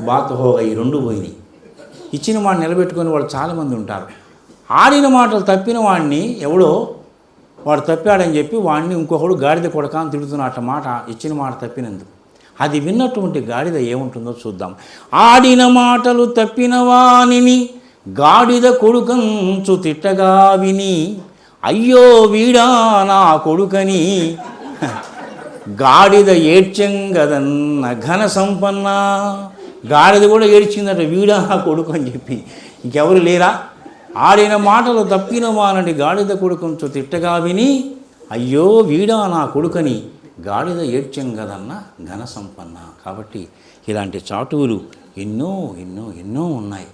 బాత్ హోగయి, 2 పోయినాయి. ఇచ్చిన మాట నిలబెట్టుకుని వాళ్ళు చాలామంది ఉంటారు. ఆడిన మాటలు తప్పిన వాడిని ఎవడో వాడు తప్పాడని చెప్పి వాడిని ఇంకొకడు గాడిద కొడక అని తిడుతున్నట్ట మాట, ఇచ్చిన మాట తప్పినందుకు. అది విన్నటువంటి గాడిద ఏముంటుందో చూద్దాం. ఆడిన మాటలు తప్పిన వానిని గాడిద కొడుకంచు తిట్టగా విని, అయ్యో వీడా నా కొడుకని గాడిద ఏడ్చెంగదన్న ఘన సంపన్న. గాడిద కూడా ఏడ్చిందట, వీడా నా కొడుకు అని చెప్పి. ఇంకెవరు లేరా? ఆడిన మాటలు తప్పిన వానని గాడిద కొడుకుంచు తిట్టగా విని అయ్యో వీడా నా కొడుకని గాడిద ఏడ్చెం కదన్న ఘన సంపన్న. కాబట్టి ఇలాంటి చాటువులు ఎన్నో ఎన్నో ఎన్నో ఉన్నాయి.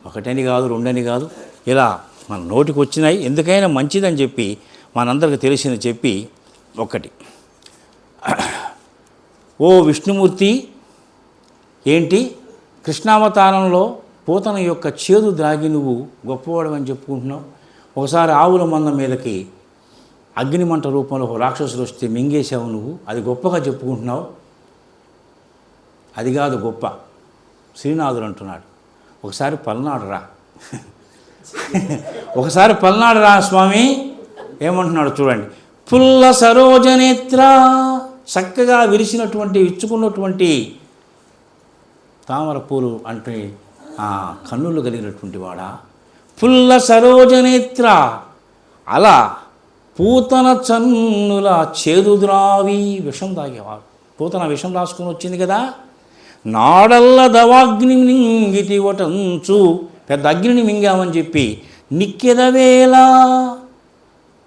ఒకటని కాదు, రెండని కాదు, ఇలా మన నోటికి వచ్చినాయి. ఎందుకైనా మంచిదని చెప్పి మనందరికి తెలిసింది చెప్పి ఒకటి, ఓ విష్ణుమూర్తి, ఏంటి కృష్ణావతారంలో పూతన యొక్క చేదు ద్రాగి నువ్వు గొప్పవాడమని చెప్పుకుంటున్నావు. ఒకసారి ఆవుల మంద మీదకి అగ్నిమంట రూపంలో ఒక రాక్షసులు వస్తే మింగేశావు నువ్వు, అది గొప్పగా చెప్పుకుంటున్నావు. అది కాదు గొప్ప. శ్రీనాథుడు అంటున్నాడు, ఒకసారి పల్నాడు రా ఒకసారి పల్నాడు రా స్వామి. ఏమంటున్నాడు చూడండి, పుల్ల సరోజనేత్ర, చక్కగా విరిసినటువంటి ఇచ్చుకున్నటువంటి తామర పూలు అంటే కన్నులు కలిగినటువంటి వాడా, పుల్ల సరోజనేత్ర, అలా పూతన చన్నుల చేదుద్రావి, విషం తాగేవాడు. పూతన విషం రాసుకొని వచ్చింది కదా, నాడల్ల దవాగ్ని మింగితి వటంచు, పెద్ద అగ్నిని మింగామని చెప్పి నిక్కెదవేళ,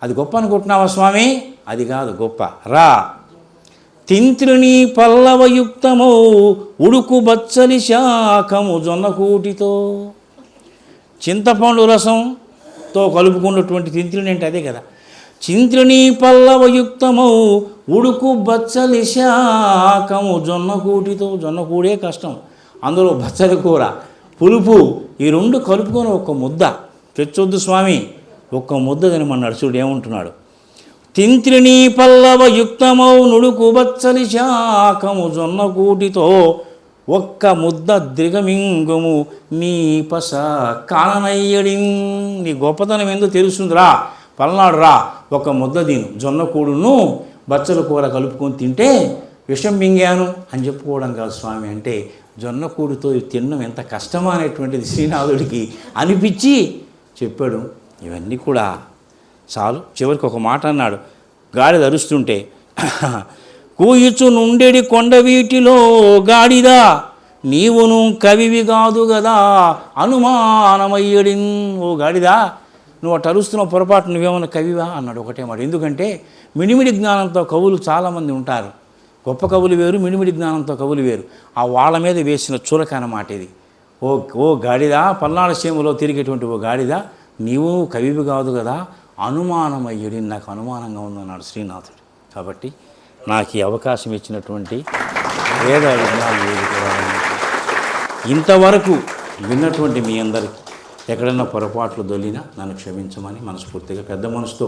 అది గొప్ప అనుకుంటున్నావా స్వామి? అది కాదు గొప్ప. రా తింత్రిని పల్లవయుక్తమో ఉడుకు బచ్చలి శాఖము జొన్నకూటితో, చింతపండు రసంతో కలుపుకున్నటువంటి తింత్రిని అంటే అదే కదా. చింత్రిని పల్లవయుక్తమౌ ఉడుకు బచ్చలి శాఖము జొన్నకూటితో, జొన్నకూడే కష్టం, అందులో బచ్చలి కూర, పులుపు, ఈ రెండు కలుపుకొని ఒక ముద్ద తెచ్చొద్దు స్వామి, ఒక్క ముద్ద తినమన్నాడు. చూడు ఏమంటున్నాడు, తింత్రిని పల్లవయుక్తమౌ నుడుకు బచ్చలి శాఖము జొన్నకూటితో, ఒక్క ముద్ద ద్రిగమింగుము నీ పస కాననయ్యడి. నీ గొప్పతనం ఏందో తెలుస్తుందిరా, పల్నాడు రా, ఒక ముద్ద దీను జొన్నకూడును బచ్చల కూర కలుపుకొని తింటే విషం మింగాను అని చెప్పుకోవడం కాదు స్వామి. అంటే జొన్నకూడుతో తినడం ఎంత కష్టమా అనేటువంటిది శ్రీనాథుడికి అనిపించి చెప్పాడు. ఇవన్నీ కూడా చాలు. చివరికి ఒక మాట అన్నాడు, గాడిద అరుస్తుంటే, కూయిచు నుండెడి కొండ వీటిలో గాడిద నీవును కవివి కాదు కదా అనుమానమయ్యడిన్. ఓ గాడిద, నువ్వు అటు అరుస్తున్నావు, పొరపాటు నువ్వేమన్నా కవివా అన్నాడు. ఒకటే మాట. ఎందుకంటే మిడిమిడి జ్ఞానంతో కవులు చాలామంది ఉంటారు. గొప్ప కవులు వేరు, మిడిమిడి జ్ఞానంతో కవులు వేరు. ఆ వాళ్ళ మీద వేసిన చురక అన్నమాట ఇది. ఓ గాడిద, పల్నాడు సీమలో తిరిగేటువంటి ఓ గాడిద, నీవు కవివి కాదు కదా అనుమానమయ్యడి, నాకు అనుమానంగా ఉందన్నాడు శ్రీనాథుడు. కాబట్టి నాకు ఈ అవకాశం ఇచ్చినటువంటి వేద విజ్ఞాన వేదిక ఇంతవరకు విన్నటువంటి మీ అందరికీ ఎక్కడన్నా పొరపాట్లు దొల్లినా నన్ను క్షమించమని మనస్ఫూర్తిగా, పెద్ద మనసుతో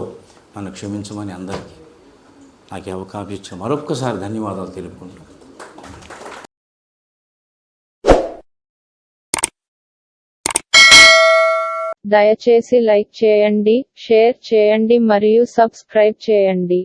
నన్ను క్షమించమని అందరికీ నాకు ఈ అవకాశం ఇచ్చిన మరొక్కసారి ధన్యవాదాలు తెలుపుకుంటాను. దయచేసి లైక్ చేయండి, షేర్ చేయండి మరియు సబ్స్క్రైబ్ చేయండి.